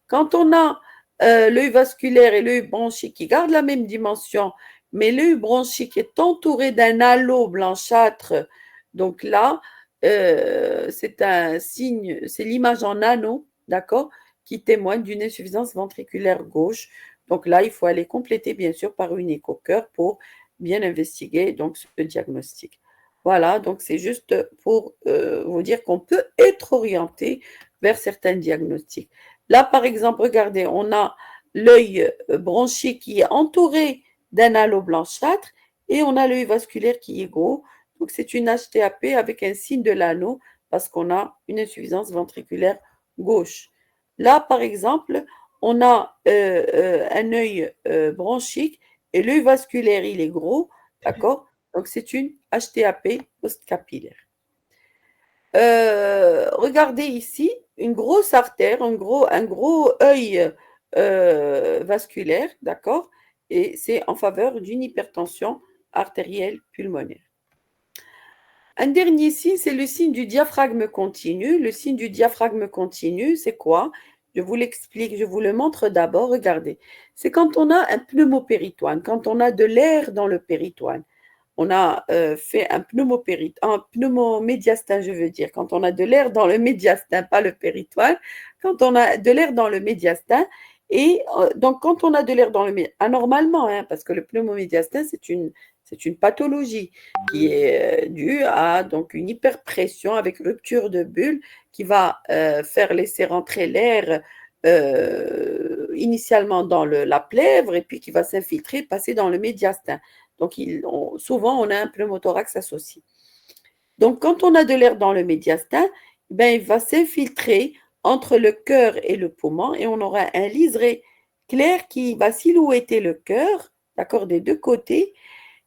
Quand on a l'œil vasculaire et l'œil bronchique qui gardent la même dimension, mais l'œil bronchique est entouré d'un halo blanchâtre, donc là, c'est un signe, c'est l'image en anneau, d'accord, qui témoigne d'une insuffisance ventriculaire gauche. Donc là, il faut aller compléter, bien sûr, par une écho-cœur pour bien investiguer donc, ce diagnostic. Voilà, donc c'est juste pour vous dire qu'on peut être orienté vers certains diagnostics. Là, par exemple, regardez, on a l'œil bronchique qui est entouré d'un halo blanchâtre et on a l'œil vasculaire qui est gros. Donc, c'est une HTAP avec un signe de l'anneau parce qu'on a une insuffisance ventriculaire gauche. Là, par exemple, on a un œil bronchique et l'œil vasculaire, il est gros, d'accord? Donc, c'est une HTAP postcapillaire. Regardez ici, une grosse artère, un gros œil vasculaire, d'accord? Et c'est en faveur d'une hypertension artérielle pulmonaire. Un dernier signe, c'est le signe du diaphragme continu. Le signe du diaphragme continu, c'est quoi? Je vous l'explique, je vous le montre d'abord. Regardez, c'est quand on a un pneumopéritoine, quand on a de l'air dans le péritoine. On a fait un pneumomédiastin, je veux dire, quand on a de l'air dans le médiastin, pas le péritoine, quand on a de l'air dans le médiastin, et donc quand on a de l'air dans le médiastin, anormalement, hein, parce que le pneumomédiastin, c'est une pathologie qui est due à donc, une hyperpression avec rupture de bulle qui va faire laisser rentrer l'air initialement dans la plèvre et puis qui va s'infiltrer, passer dans le médiastin. Donc, souvent, on a un pneumothorax associé. Donc, quand on a de l'air dans le médiastin, ben, il va s'infiltrer entre le cœur et le poumon et on aura un liseré clair qui va silhouetter le cœur, d'accord, des deux côtés.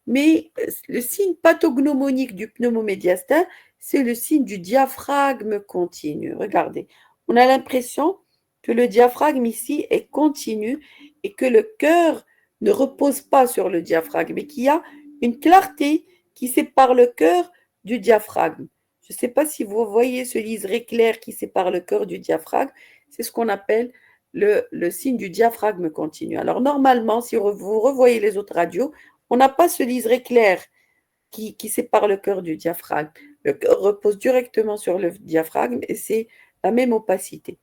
Mais le signe pathognomonique du pneumomédiastin, c'est le signe du diaphragme continu. Regardez, on a l'impression que le diaphragme ici est continu et que le cœur ne repose pas sur le diaphragme, mais qu'il y a une clarté qui sépare le cœur du diaphragme. Je ne sais pas si vous voyez ce liseré clair qui sépare le cœur du diaphragme. C'est ce qu'on appelle le signe du diaphragme continu. Alors, normalement, si vous revoyez les autres radios, on n'a pas ce liseré clair qui sépare le cœur du diaphragme. Le cœur repose directement sur le diaphragme et c'est la même opacité.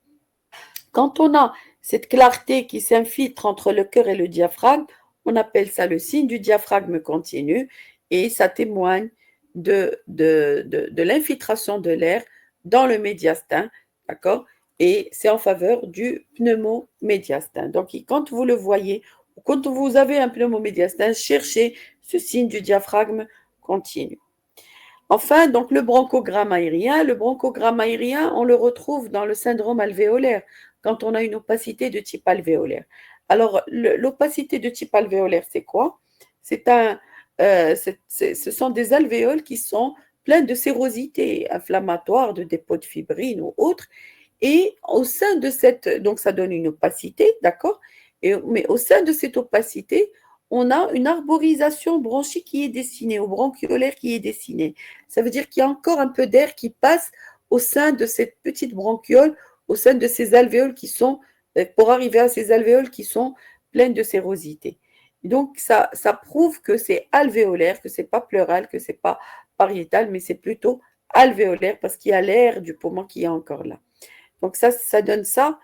Quand on a cette clarté qui s'infiltre entre le cœur et le diaphragme, on appelle ça le signe du diaphragme continu et ça témoigne de l'infiltration de l'air dans le médiastin, d'accord? Et c'est en faveur du pneumomédiastin. Donc, quand vous le voyez, quand vous avez un pneumomédiastin, cherchez ce signe du diaphragme continu. Enfin, donc le bronchogramme aérien. Le bronchogramme aérien, on le retrouve dans le syndrome alvéolaire, quand on a une opacité de type alvéolaire. Alors, l'opacité de type alvéolaire, c'est quoi? Ce sont des alvéoles qui sont pleines de sérosité inflammatoire, de dépôts de fibrine ou autres. Et au sein de donc ça donne une opacité, d'accord? Mais au sein de cette opacité, on a une arborisation bronchique qui est dessinée, ou bronchiolaire qui est dessinée. Ça veut dire qu'il y a encore un peu d'air qui passe au sein de cette petite bronchiole, au sein de ces alvéoles pour arriver à ces alvéoles qui sont pleines de sérosité. Donc, ça prouve que c'est alvéolaire, que c'est pas pleural, que c'est pas pariétal, mais c'est plutôt alvéolaire parce qu'il y a l'air du poumon qui est encore là. Donc, ça donne ça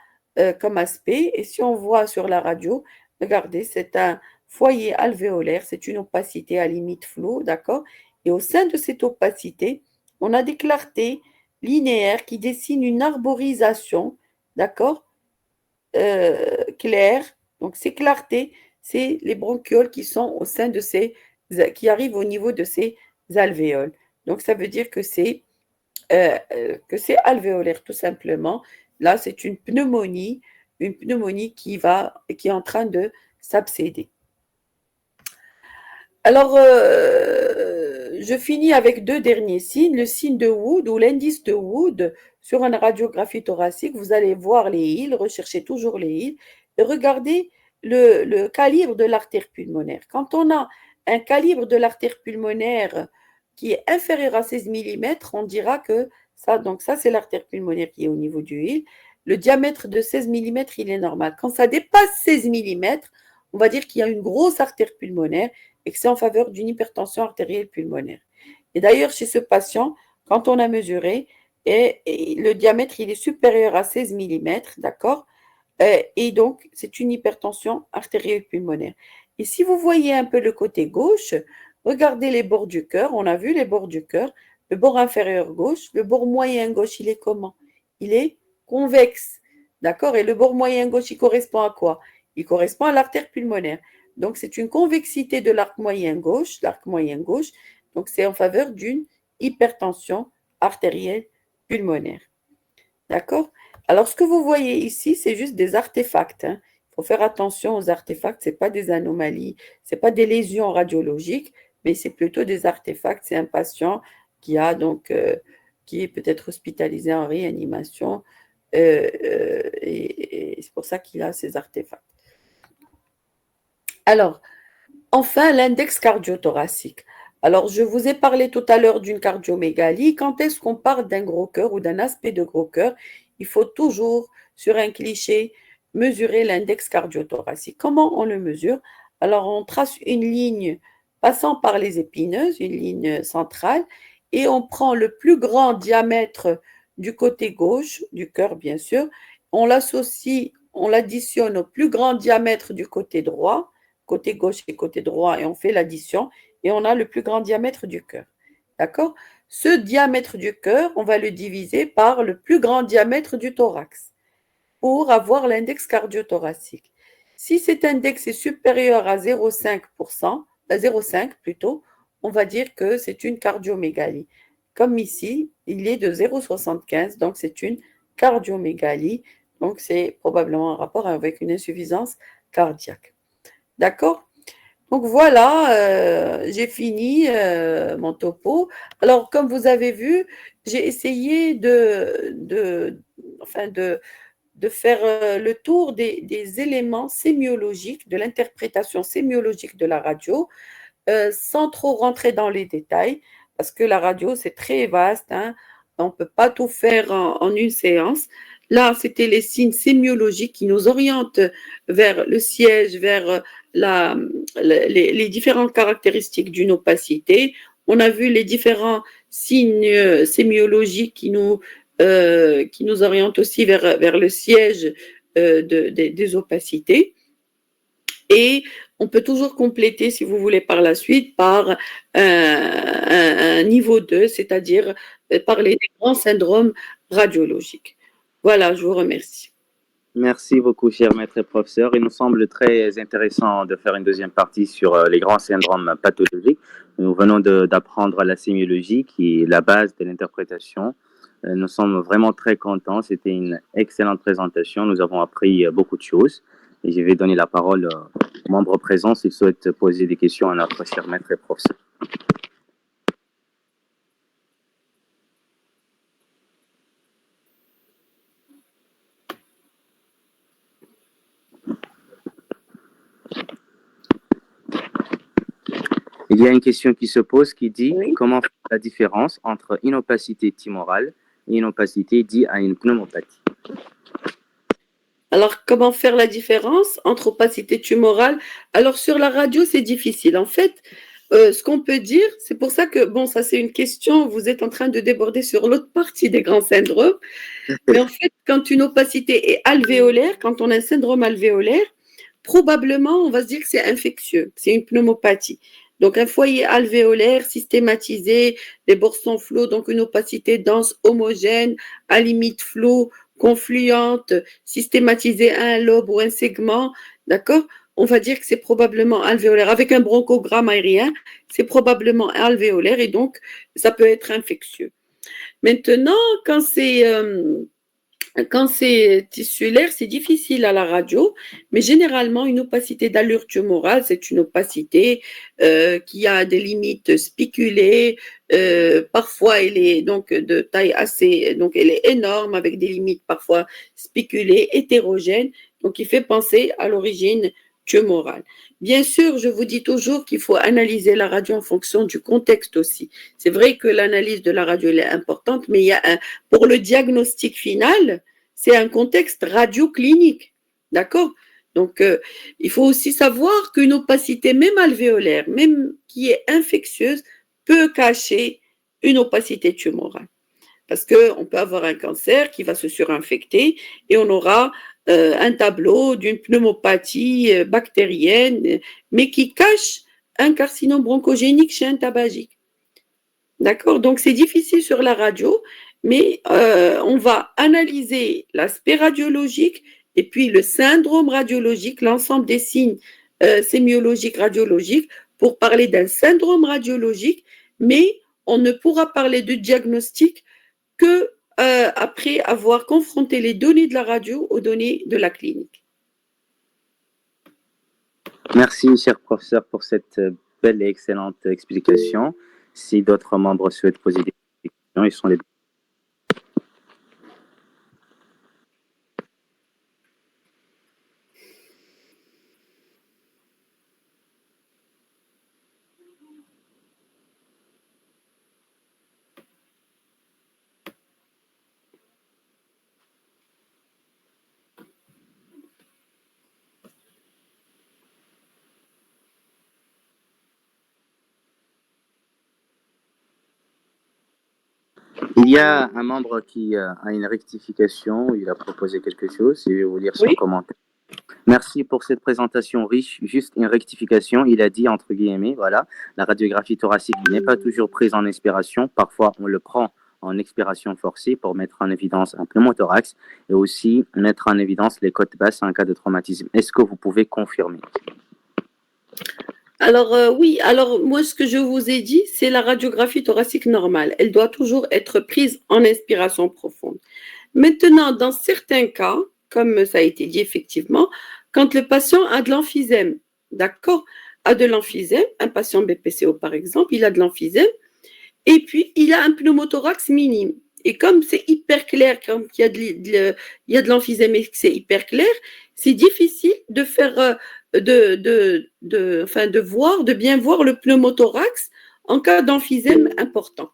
comme aspect. Et si on voit sur la radio, regardez, c'est un foyer alvéolaire, c'est une opacité à limite floue, d'accord? Et au sein de cette opacité, on a des clartés linéaires qui dessinent une arborisation, d'accord? Claire. Donc, ces clartés, c'est les bronchioles qui sont au sein qui arrivent au niveau de ces alvéoles. Donc, ça veut dire que c'est alvéolaire tout simplement. Là, c'est une pneumonie qui est en train de s'abséder. Alors, je finis avec deux derniers signes. Le signe de Wood ou l'indice de Wood sur une radiographie thoracique. Vous allez voir les îles, recherchez toujours les îles et regardez le calibre de l'artère pulmonaire. Quand on a un calibre de l'artère pulmonaire qui est inférieur à 16 mm, on dira que ça c'est l'artère pulmonaire qui est au niveau du île. Le diamètre de 16 mm, il est normal. Quand ça dépasse 16 mm, on va dire qu'il y a une grosse artère pulmonaire et que c'est en faveur d'une hypertension artérielle pulmonaire. Et d'ailleurs, chez ce patient, quand on a mesuré, et le diamètre, il est supérieur à 16 mm, d'accord? Et donc, c'est une hypertension artérielle pulmonaire. Et si vous voyez un peu le côté gauche, regardez les bords du cœur. On a vu les bords du cœur. Le bord inférieur gauche, le bord moyen gauche, il est comment? Il est convexe, d'accord? Et le bord moyen gauche, il correspond à quoi? Il correspond à l'artère pulmonaire. Donc, c'est une convexité de l'arc moyen gauche, Donc, c'est en faveur d'une hypertension artérielle pulmonaire. D'accord? Alors, ce que vous voyez ici, c'est juste des artefacts. Il faut faire attention aux artefacts. Ce n'est pas des anomalies, ce n'est pas des lésions radiologiques, mais c'est plutôt des artefacts. C'est un patient qui est peut-être hospitalisé en réanimation et c'est pour ça qu'il a ces artefacts. Alors, enfin, l'index cardiothoracique. Alors, je vous ai parlé tout à l'heure d'une cardiomégalie. Quand est-ce qu'on parle d'un gros cœur ou d'un aspect de gros cœur? Il faut toujours, sur un cliché, mesurer l'index cardiothoracique. Comment on le mesure? Alors, on trace une ligne passant par les épineuses, une ligne centrale, et on prend le plus grand diamètre du côté gauche du cœur, bien sûr. On l'associe, on l'additionne au plus grand diamètre du côté droit, côté gauche et côté droit, et on fait l'addition, et on a le plus grand diamètre du cœur. D'accord? Ce diamètre du cœur, on va le diviser par le plus grand diamètre du thorax pour avoir l'index cardiothoracique. Si cet index est supérieur à 0,5%, à 0,5 plutôt, on va dire que c'est une cardiomégalie. Comme ici, il est de 0,75, donc c'est une cardiomégalie. Donc c'est probablement en rapport avec une insuffisance cardiaque. D'accord? Donc voilà, j'ai fini mon topo. Alors, comme vous avez vu, j'ai essayé de faire le tour des éléments sémiologiques, de l'interprétation sémiologique de la radio, sans trop rentrer dans les détails. parce que la radio, c'est très vaste, hein. On ne peut pas tout faire en une séance. Là, c'était les signes sémiologiques qui nous orientent vers le siège, vers la, les différentes caractéristiques d'une opacité. On a vu les différents signes sémiologiques qui nous orientent aussi vers le siège des opacités. Et on peut toujours compléter, si vous voulez, par la suite, par un niveau 2, c'est-à-dire parler des grands syndromes radiologiques. Voilà, je vous remercie. Merci beaucoup, cher maître et professeur. Il nous semble très intéressant de faire une deuxième partie sur les grands syndromes pathologiques. Nous venons d'apprendre la sémiologie, qui est la base de l'interprétation. Nous sommes vraiment très contents. C'était une excellente présentation. Nous avons appris beaucoup de choses. Et je vais donner la parole aux membres présents s'ils souhaitent poser des questions à notre cher maître et professeur. Il y a une question qui se pose qui dit Oui. Comment faire la différence entre une opacité timorale et une opacité due à une pneumopathie? Alors, comment faire la différence entre opacité tumorale? Alors, sur la radio, c'est difficile. En fait, ce qu'on peut dire, c'est pour ça que, bon, ça c'est une question, vous êtes en train de déborder sur l'autre partie des grands syndromes. Mais en fait, quand une opacité est alvéolaire, quand on a un syndrome alvéolaire, probablement, on va se dire que c'est infectieux, c'est une pneumopathie. Donc, un foyer alvéolaire systématisé, des boursons flots, donc une opacité dense homogène, à limite flot, confluente, systématisée à un lobe ou un segment, d'accord? On va dire que c'est probablement alvéolaire. Avec un bronchogramme aérien, c'est probablement alvéolaire et donc, ça peut être infectieux. Maintenant, quand c'est tissulaire, c'est difficile à la radio, mais généralement, une opacité d'allure tumorale, c'est une opacité qui a des limites spiculées. Parfois, elle est donc de taille assez, donc elle est énorme avec des limites parfois spiculées, hétérogènes, donc il fait penser à l'origine tumorale. Bien sûr, je vous dis toujours qu'il faut analyser la radio en fonction du contexte aussi. C'est vrai que l'analyse de la radio elle est importante, mais il y a pour le diagnostic final, c'est un contexte radioclinique. D'accord? Donc, il faut aussi savoir qu'une opacité, même alvéolaire, même qui est infectieuse, peut cacher une opacité tumorale. Parce qu'on peut avoir un cancer qui va se surinfecter et on aura un tableau d'une pneumopathie bactérienne, mais qui cache un carcinome bronchogénique chez un tabagique. D'accord? Donc, c'est difficile sur la radio, mais on va analyser l'aspect radiologique et puis le syndrome radiologique, l'ensemble des signes sémiologiques, radiologiques, pour parler d'un syndrome radiologique, mais on ne pourra parler de diagnostic que après avoir confronté les données de la radio aux données de la clinique. Merci, cher professeur, pour cette belle et excellente explication. Si d'autres membres souhaitent poser des questions, ils sont les bienvenus. Il y a un membre qui a une rectification, il a proposé quelque chose, je vais vous lire son commentaire. Merci pour cette présentation riche. Juste une rectification, il a dit entre guillemets, voilà, la radiographie thoracique n'est pas toujours prise en expiration, parfois on le prend en expiration forcée pour mettre en évidence un pneumothorax et aussi mettre en évidence les côtes basses en cas de traumatisme. Est-ce que vous pouvez confirmer? Alors oui, alors moi ce que je vous ai dit, c'est la radiographie thoracique normale. Elle doit toujours être prise en inspiration profonde. Maintenant, dans certains cas, comme ça a été dit effectivement, quand le patient a de l'emphysème, d'accord, a de l'emphysème, un patient BPCO par exemple, il a de l'emphysème, et puis il a un pneumothorax minime. Et comme c'est hyper clair, comme il y a de l'emphysème et que c'est hyper clair, c'est difficile de faire, de bien voir le pneumothorax en cas d'emphysème important.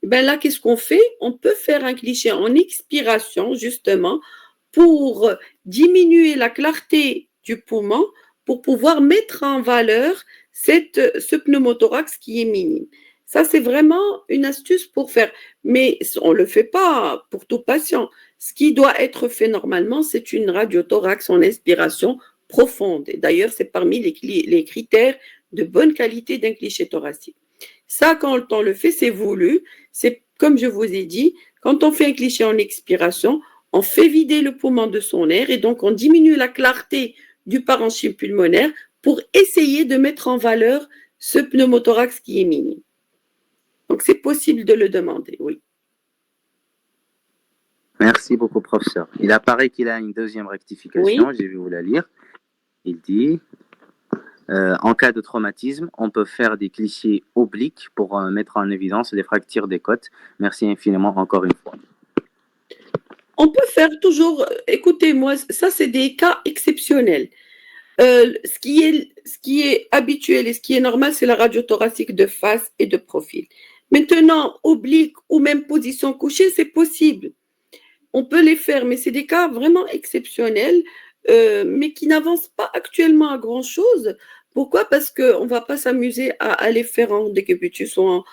Ben là, qu'est-ce qu'on fait? On peut faire un cliché en expiration, justement, pour diminuer la clarté du poumon, pour pouvoir mettre en valeur ce pneumothorax qui est minime. Ça, c'est vraiment une astuce pour faire. Mais on ne le fait pas pour tout patient. Ce qui doit être fait normalement, c'est une radiothorax en inspiration profonde. Et d'ailleurs, c'est parmi les critères de bonne qualité d'un cliché thoracique. Ça, quand on le fait, c'est voulu. C'est comme je vous ai dit, quand on fait un cliché en expiration, on fait vider le poumon de son air et donc on diminue la clarté du parenchyme pulmonaire pour essayer de mettre en valeur ce pneumothorax qui est minime. Donc, c'est possible de le demander, oui. Merci beaucoup, professeur. Il apparaît qu'il a une deuxième rectification, Oui. je vais vous la lire. Il dit, en cas de traumatisme, on peut faire des clichés obliques pour mettre en évidence les fractures des côtes. Merci infiniment encore une fois. On peut faire toujours, écoutez-moi, ça c'est des cas exceptionnels. Ce qui est habituel et ce qui est normal, c'est la radio thoracique de face et de profil. Maintenant, oblique ou même position couchée, c'est possible. On peut les faire, mais c'est des cas vraiment exceptionnels, mais qui n'avancent pas actuellement à grand-chose. Pourquoi? Parce qu'on ne va pas s'amuser à les faire en décubitus ou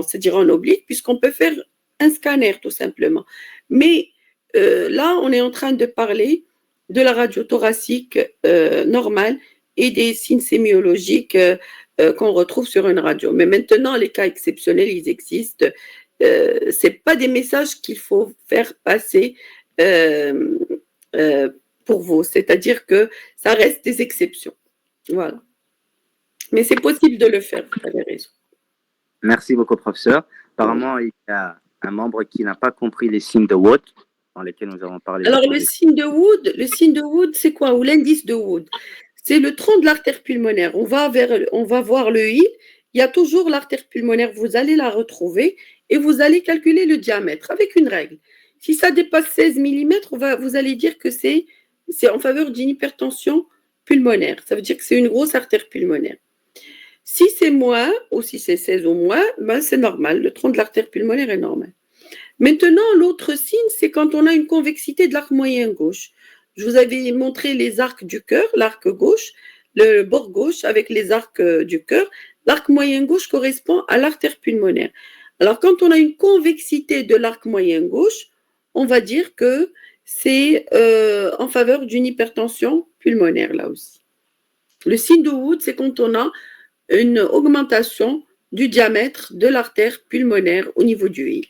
c'est-à-dire en oblique, puisqu'on peut faire un scanner tout simplement. Mais là, on est en train de parler de la radio thoracique normale et des signes sémiologiques qu'on retrouve sur une radio. Mais maintenant, les cas exceptionnels, ils existent. C'est pas des messages qu'il faut faire passer pour vous. C'est-à-dire que ça reste des exceptions. Voilà. Mais c'est possible de le faire, vous avez raison. Merci beaucoup, professeur. Apparemment, il y a un membre qui n'a pas compris les signes de Wood, dans lesquels nous avons parlé. Alors, le signe de Wood, c'est quoi? Ou l'indice de Wood? C'est le tronc de l'artère pulmonaire. On va voir le I. Il y a toujours l'artère pulmonaire. Vous allez la retrouver et vous allez calculer le diamètre avec une règle. Si ça dépasse 16 mm, vous allez dire que c'est en faveur d'une hypertension pulmonaire. Ça veut dire que c'est une grosse artère pulmonaire. Si c'est moins, ou si c'est 16 ou moins, ben c'est normal. Le tronc de l'artère pulmonaire est normal. Maintenant, l'autre signe, c'est quand on a une convexité de l'arc moyen gauche. Je vous avais montré les arcs du cœur, l'arc gauche, le bord gauche avec les arcs du cœur. L'arc moyen gauche correspond à l'artère pulmonaire. Alors, quand on a une convexité de l'arc moyen gauche, on va dire que c'est en faveur d'une hypertension pulmonaire, là aussi. Le signe de Wood, c'est quand on a une augmentation du diamètre de l'artère pulmonaire au niveau du I.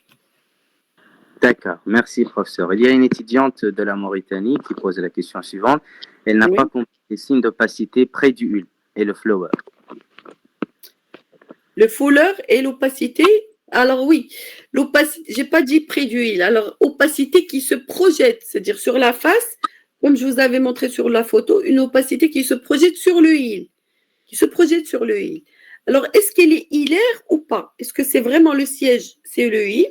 D'accord, merci professeur. Il y a une étudiante de la Mauritanie qui pose la question suivante. Elle n'a pas compris les signes d'opacité près du HUL et le flower. Le fuller et l'opacité, alors oui, l'opacité, j'ai pas dit près du HUL, alors opacité qui se projette, c'est-à-dire sur la face, comme je vous avais montré sur la photo, une opacité qui se projette sur le HUL, Alors, est-ce qu'elle est hilaire ou pas? Est-ce que c'est vraiment le siège, c'est le HUL?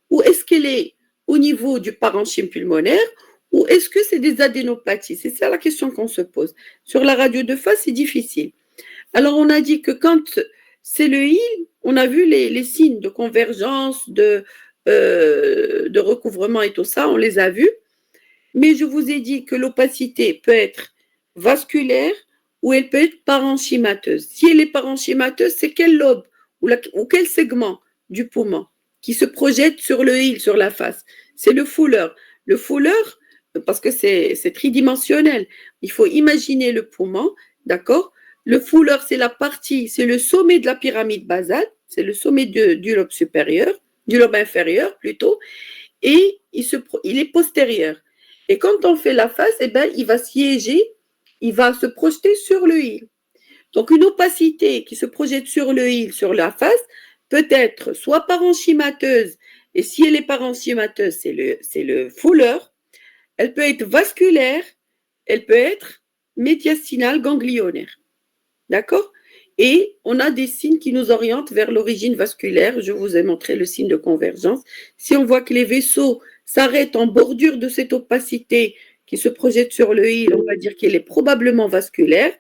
Ou est-ce qu'elle est au niveau du parenchyme pulmonaire ou est-ce que c'est des adénopathies? C'est ça la question qu'on se pose. Sur la radio de face, c'est difficile. Alors, on a dit que quand c'est le HIL, on a vu les signes de convergence, de recouvrement et tout ça, on les a vus. Mais je vous ai dit que l'opacité peut être vasculaire ou elle peut être parenchymateuse. Si elle est parenchymateuse, c'est quel lobe ou quel segment du poumon qui se projette sur le HIL, sur la face? C'est le fuller. Le fuller, parce que c'est tridimensionnel, il faut imaginer le poumon, d'accord? Le fuller, c'est le sommet de la pyramide basale, c'est le sommet du lobe supérieur, du lobe inférieur plutôt, et il est postérieur. Et quand on fait la face, eh ben, il va siéger, il va se projeter sur le HIL. Donc, une opacité qui se projette sur le HIL, sur la face, peut être soit parenchymateuse, et si elle est parenchymateuse, c'est le fuller. Elle peut être vasculaire, elle peut être médiastinale ganglionnaire. D'accord? Et on a des signes qui nous orientent vers l'origine vasculaire. Je vous ai montré le signe de convergence. Si on voit que les vaisseaux s'arrêtent en bordure de cette opacité qui se projette sur le HIL, on va dire qu'elle est probablement vasculaire.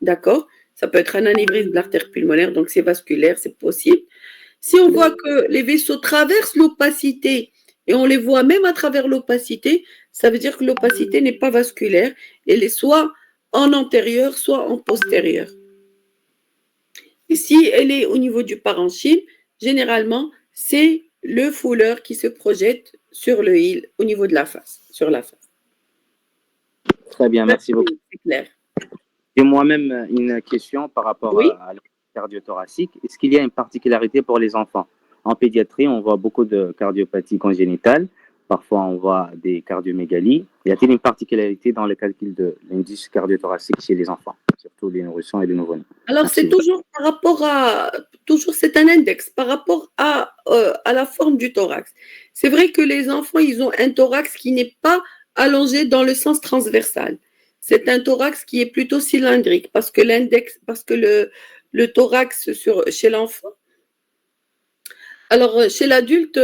D'accord? Ça peut être un anévrisme de l'artère pulmonaire, donc c'est vasculaire, c'est possible. Si on voit que les vaisseaux traversent l'opacité et on les voit même à travers l'opacité, ça veut dire que l'opacité n'est pas vasculaire, elle est soit en antérieur, soit en postérieur. Et si elle est au niveau du parenchyme, généralement, c'est le fouleur qui se projette sur le hile au niveau de la face, sur la face. Très bien, merci beaucoup. C'est clair. J'ai moi-même une question par rapport Oui. à la cardiothoracique. Est-ce qu'il y a une particularité pour les enfants? En pédiatrie, on voit beaucoup de cardiopathie congénitale. Parfois, on voit des cardiomégalies. Y a-t-il une particularité dans le calcul de l'indice cardiothoracique chez les enfants, surtout les nourrissons et les nouveau-nés? Alors, Merci c'est beaucoup. toujours par rapport à, toujours c'est un index par rapport à la forme du thorax. C'est vrai que les enfants, ils ont un thorax qui n'est pas allongé dans le sens transversal. C'est un thorax qui est plutôt cylindrique parce que l'index, parce que le thorax chez l'enfant. Alors, chez l'adulte,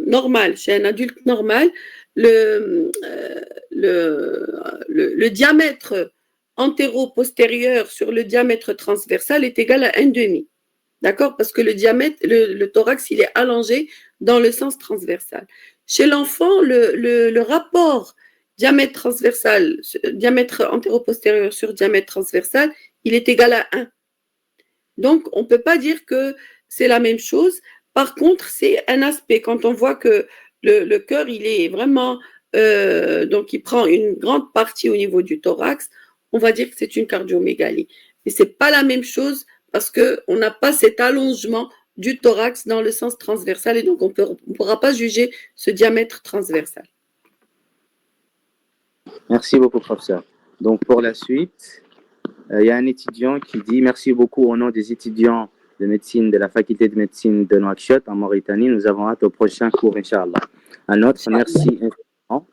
normal, chez un adulte normal, le diamètre antéro-postérieur sur le diamètre transversal est égal à 1,5. D'accord? Parce que le diamètre, le thorax, il est allongé dans le sens transversal. Chez l'enfant, le rapport diamètre transversal, diamètre antéro-postérieur sur diamètre transversal, il est égal à 1. Donc, on ne peut pas dire que c'est la même chose. Par contre, c'est un aspect. Quand on voit que le cœur, il est vraiment, donc il prend une grande partie au niveau du thorax, on va dire que c'est une cardiomégalie. Mais ce n'est pas la même chose parce qu'on n'a pas cet allongement du thorax dans le sens transversal et donc on ne pourra pas juger ce diamètre transversal. Merci beaucoup, professeur. Donc, pour la suite, il y a un étudiant qui dit merci beaucoup au nom des étudiants de médecine de la faculté de médecine de Nouakchott en Mauritanie. Nous avons hâte au prochain cours, Inch'Allah. Un autre, merci infiniment,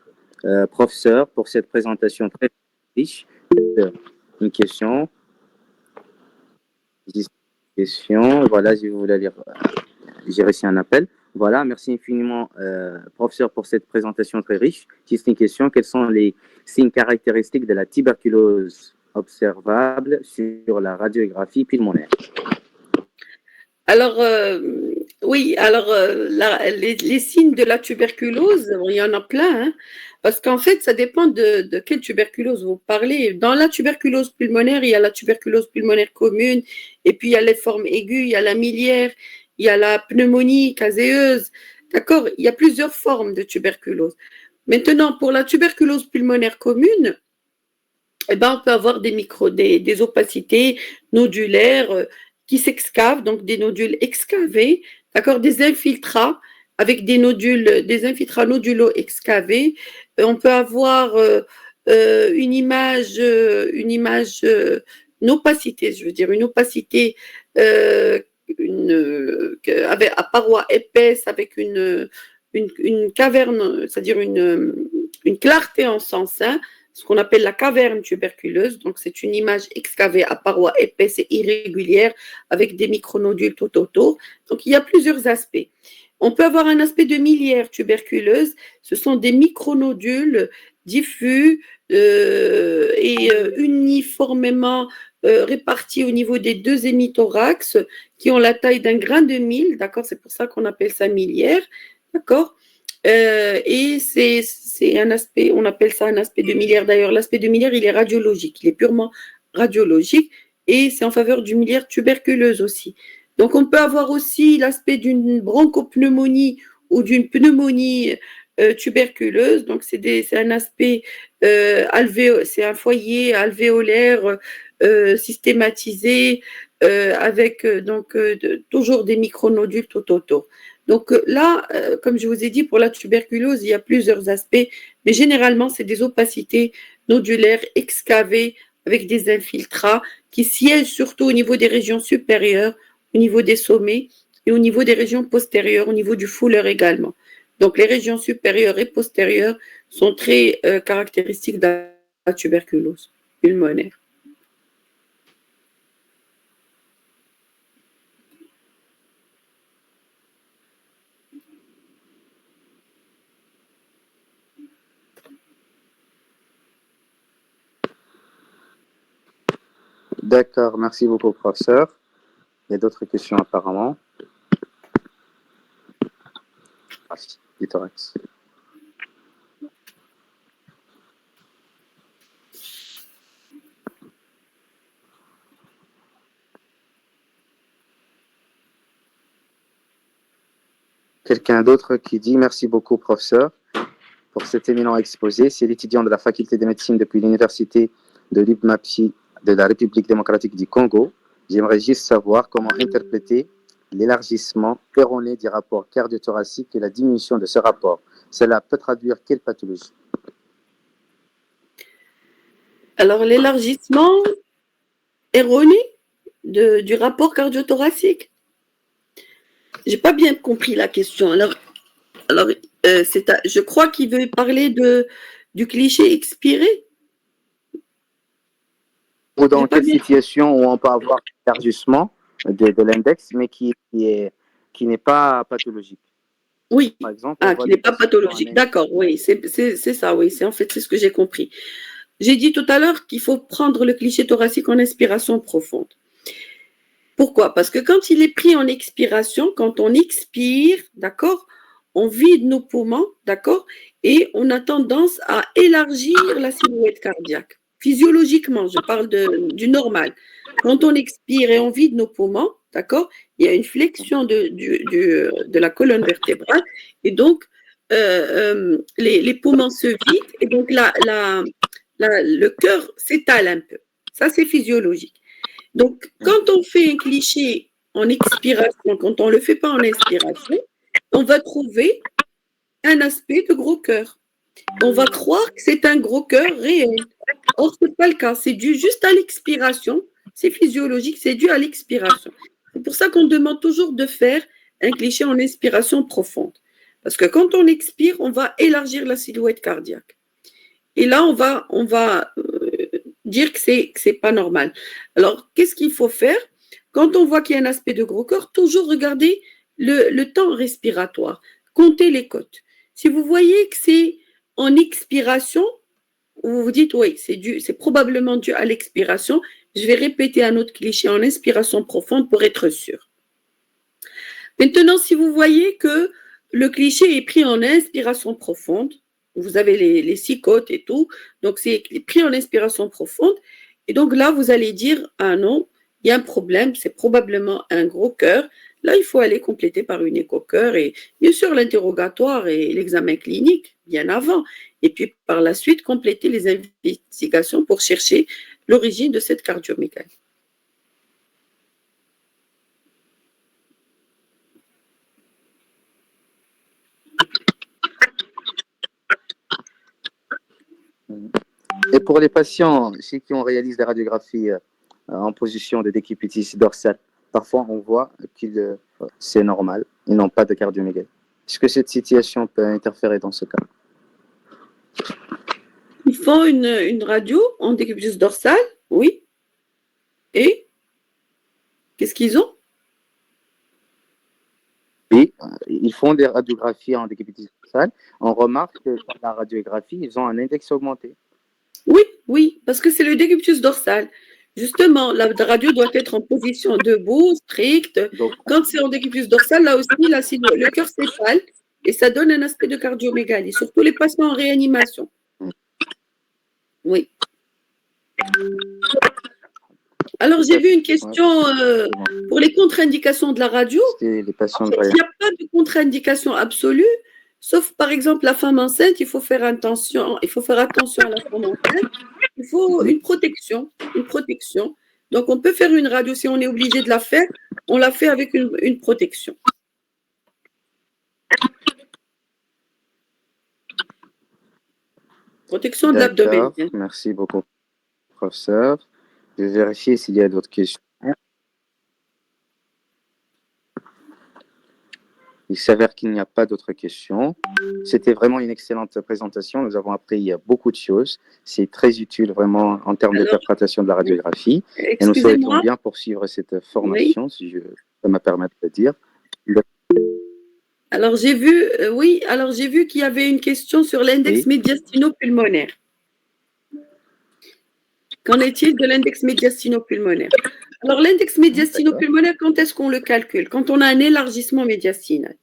professeur, pour cette présentation très riche. Une question. Voilà, je vais vous la lire. J'ai reçu un appel. Voilà, merci infiniment, professeur, pour cette présentation très riche. Juste une question, quels sont les signes caractéristiques de la tuberculose observables sur la radiographie pulmonaire? Alors, oui, alors les signes de la tuberculose, bon, il y en a plein, hein, parce qu'en fait, ça dépend de quelle tuberculose vous parlez. Dans la tuberculose pulmonaire, il y a la tuberculose pulmonaire commune, et puis il y a les formes aiguës, il y a la miliaire, il y a la pneumonie caséeuse. D'accord? Il y a plusieurs formes de tuberculose. Maintenant, pour la tuberculose pulmonaire commune, eh ben, on peut avoir des opacités nodulaires qui s'excavent, donc des nodules excavés, d'accord, des infiltrats avec des infiltrats nodulo-excavés. On peut avoir une opacité, je veux dire, une opacité à parois épaisses avec une caverne, c'est-à-dire une clarté en sens, hein, ce qu'on appelle la caverne tuberculeuse. Donc, c'est une image excavée à parois épaisses et irrégulières avec des micronodules tout autour. Donc, il y a plusieurs aspects. On peut avoir un aspect de miliaire tuberculeuse. Ce sont des micronodules diffus et uniformément répartis au niveau des deux hémithorax qui ont la taille d'un grain de mil. D'accord? C'est pour ça qu'on appelle ça miliaire. D'accord? Et c'est un aspect, on appelle ça un aspect de miliaire. D'ailleurs, l'aspect de miliaire, il est radiologique, il est purement radiologique et c'est en faveur du miliaire tuberculeuse aussi. Donc, on peut avoir aussi l'aspect d'une bronchopneumonie ou d'une pneumonie tuberculeuse. Donc, c'est un aspect c'est un foyer alvéolaire systématisé avec toujours des micronodules tout autour. Donc là, comme je vous ai dit, pour la tuberculose, il y a plusieurs aspects, mais généralement, c'est des opacités nodulaires excavées avec des infiltrats qui siègent surtout au niveau des régions supérieures, au niveau des sommets et au niveau des régions postérieures, au niveau du fouleur également. Donc les régions supérieures et postérieures sont très caractéristiques de la tuberculose pulmonaire. D'accord, merci beaucoup, professeur. Il y a d'autres questions apparemment. Du thorax. Quelqu'un d'autre qui dit merci beaucoup, professeur, pour cet éminent exposé. C'est l'étudiant de la faculté de médecine depuis l'université de l'IBMAPSI de la République démocratique du Congo. J'aimerais juste savoir comment interpréter l'élargissement erroné du rapport cardiothoracique et la diminution de ce rapport. Cela peut traduire quelle pathologie? Alors, l'élargissement erroné du rapport cardiothoracique. J'ai pas bien compris la question. Alors je crois qu'il veut parler du cliché expiré. Ou dans quelle situation où on peut avoir un élargissement de l'index, mais qui n'est pas pathologique? Oui, par exemple, qui n'est pas pathologique. D'accord, oui, c'est ça, oui, c'est ce que j'ai compris. J'ai dit tout à l'heure qu'il faut prendre le cliché thoracique en inspiration profonde. Pourquoi? Parce que quand il est pris en expiration, quand on expire, d'accord, on vide nos poumons, d'accord, et on a tendance à élargir la silhouette cardiaque. Physiologiquement, je parle du normal. Quand on expire et on vide nos poumons, d'accord, il y a une flexion de la colonne vertébrale, et donc les poumons se vident, et donc le cœur s'étale un peu. Ça, c'est physiologique. Donc, quand on fait un cliché en expiration, quand on ne le fait pas en inspiration, on va trouver un aspect de gros cœur. On va croire que c'est un gros cœur réel. Or, ce n'est pas le cas. C'est dû juste à l'expiration. C'est physiologique, c'est dû à l'expiration. C'est pour ça qu'on demande toujours de faire un cliché en inspiration profonde. Parce que quand on expire, on va élargir la silhouette cardiaque. Et là, on va dire que c'est pas normal. Alors, qu'est-ce qu'il faut faire? Quand on voit qu'il y a un aspect de gros corps, toujours regarder le temps respiratoire, compter les côtes. Si vous voyez que c'est en expiration, vous vous dites oui, c'est probablement dû à l'expiration. Je vais répéter un autre cliché en inspiration profonde pour être sûr. Maintenant, si vous voyez que le cliché est pris en inspiration profonde, vous avez les 6 côtes et tout, donc c'est pris en inspiration profonde, et donc là, vous allez dire, ah non, il y a un problème, c'est probablement un gros cœur. Là, il faut aller compléter par une écho-cœur et bien sûr l'interrogatoire et l'examen clinique bien avant, et puis par la suite compléter les investigations pour chercher l'origine de cette cardiomégalie. Et pour les patients chez qui on réalise des radiographies en position de décubitus dorsal, parfois on voit que c'est normal, ils n'ont pas de cardiomégalie. Est-ce que cette situation peut interférer dans ce cas? Ils font une radio en décubitus dorsal, oui. Et qu'est-ce qu'ils ont? Oui, ils font des radiographies en décubitus dorsal. On remarque que dans la radiographie, ils ont un index augmenté. Oui, parce que c'est le décubitus dorsal. Justement, la radio doit être en position debout, stricte. Donc, quand c'est en décubitus dorsal, là aussi, le cœur s'étale et ça donne un aspect de cardiomégalie, surtout les patients en réanimation. Oui. Alors, j'ai vu une question pour les contre-indications de la radio. Il n'y a pas de contre-indication absolue, sauf par exemple la femme enceinte, il faut faire attention à la femme enceinte. Il faut une protection. Donc, on peut faire une radio si on est obligé de la faire, on la fait avec une protection. Protection de l'abdomen. Merci beaucoup, professeur. Je vais vérifier s'il y a d'autres questions. Il s'avère qu'il n'y a pas d'autres questions. C'était vraiment une excellente présentation. Nous avons appris beaucoup de choses. C'est très utile vraiment en termes d'interprétation de la radiographie. Et nous souhaitons bien poursuivre cette formation, si je peux me permettre de dire. Alors j'ai vu qu'il y avait une question sur l'index médiastino-pulmonaire. Qu'en est-il de l'index médiastino-pulmonaire? Alors, l'index médiastino-pulmonaire, quand est-ce qu'on le calcule? Quand on a un élargissement médiastinal.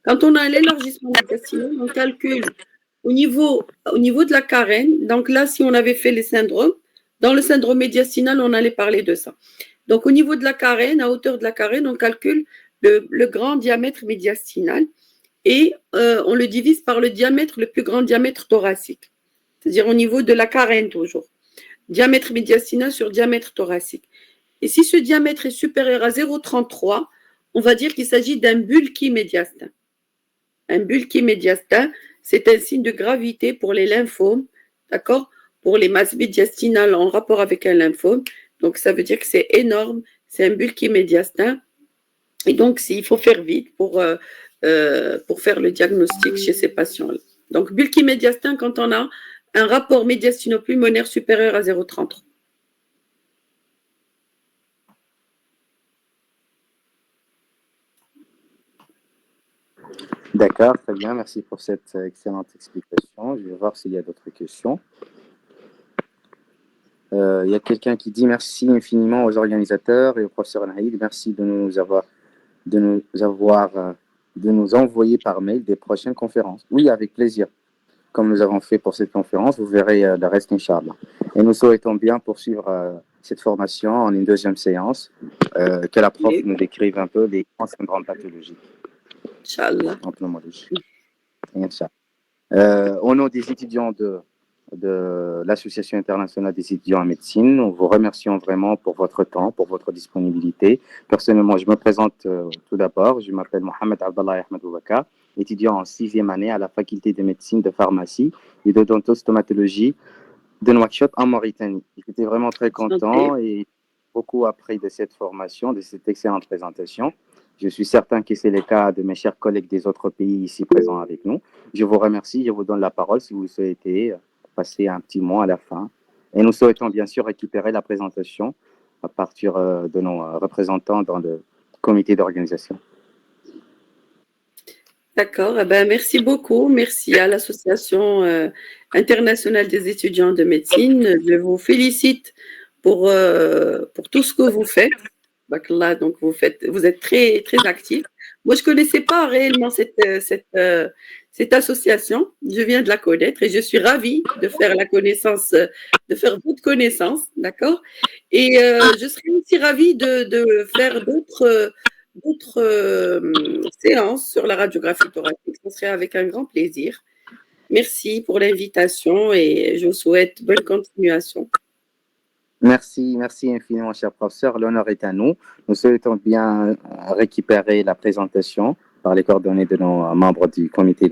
Quand on a un élargissement médiastinal, on calcule au niveau de la carène. Donc là, si on avait fait les syndromes, dans le syndrome médiastinal, on allait parler de ça. Donc, au niveau de la carène, à hauteur de la carène, on calcule le grand diamètre médiastinal et on le divise par le diamètre, le plus grand diamètre thoracique. C'est-à-dire au niveau de la carène toujours. Diamètre médiastinal sur diamètre thoracique. Et si ce diamètre est supérieur à 0,33, on va dire qu'il s'agit d'un bulky médiastin. Un bulky médiastin, c'est un signe de gravité pour les lymphomes, d'accord? Pour les masses médiastinales en rapport avec un lymphome. Donc, ça veut dire que c'est énorme, c'est un bulky médiastin. Et donc, il faut faire vite pour faire le diagnostic chez ces patients-là. Donc, bulky médiastin quand on a un rapport médiastino-pulmonaire supérieur à 0,33. D'accord, très bien. Merci pour cette excellente explication. Je vais voir s'il y a d'autres questions. Il y a quelqu'un qui dit merci infiniment aux organisateurs et au professeur Naïd. Merci de nous envoyer par mail des prochaines conférences. Oui, avec plaisir. Comme nous avons fait pour cette conférence, vous verrez le reste, Inch'Allah. Et nous souhaitons bien poursuivre cette formation en une deuxième séance, que la prof nous décrive un peu les grands syndromes pathologiques. Inch'Allah. En pneumologie. Au nom des étudiants de l'Association internationale des étudiants en médecine, nous vous remercions vraiment pour votre temps, pour votre disponibilité. Personnellement, je me présente tout d'abord. Je m'appelle Mohamed Abdallah Ahmed Oubaka, étudiant en 6e année à la faculté de médecine, de pharmacie et d'odontostomatologie de Nouakchott en Mauritanie. J'étais vraiment très content et beaucoup appris de cette formation, de cette excellente présentation. Je suis certain que c'est le cas de mes chers collègues des autres pays ici présents avec nous. Je vous remercie, je vous donne la parole si vous souhaitez passer un petit mot à la fin. Et nous souhaitons bien sûr récupérer la présentation à partir de nos représentants dans le comité d'organisation. D'accord, eh ben, merci beaucoup. Merci à l'Association internationale des étudiants de médecine. Je vous félicite pour tout ce que vous faites. Donc vous êtes très, très actifs. Moi, je ne connaissais pas réellement cette association. Je viens de la connaître et je suis ravie de faire de faire votre connaissance, d'accord? Et je serais aussi ravie de faire d'autres séances sur la radiographie thoracique. Ce serait avec un grand plaisir. Merci pour l'invitation et je vous souhaite bonne continuation. Merci infiniment, cher professeur. L'honneur est à nous. Nous souhaitons bien récupérer la présentation par les coordonnées de nos membres du comité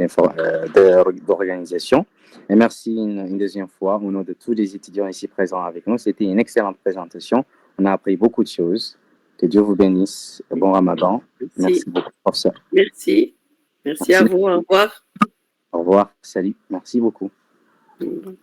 d'organisation. Et merci une deuxième fois au nom de tous les étudiants ici présents avec nous. C'était une excellente présentation. On a appris beaucoup de choses. Que Dieu vous bénisse. Bon Ramadan. Merci beaucoup, professeur. Merci à vous. Au revoir. Au revoir. Salut. Merci beaucoup. Au revoir.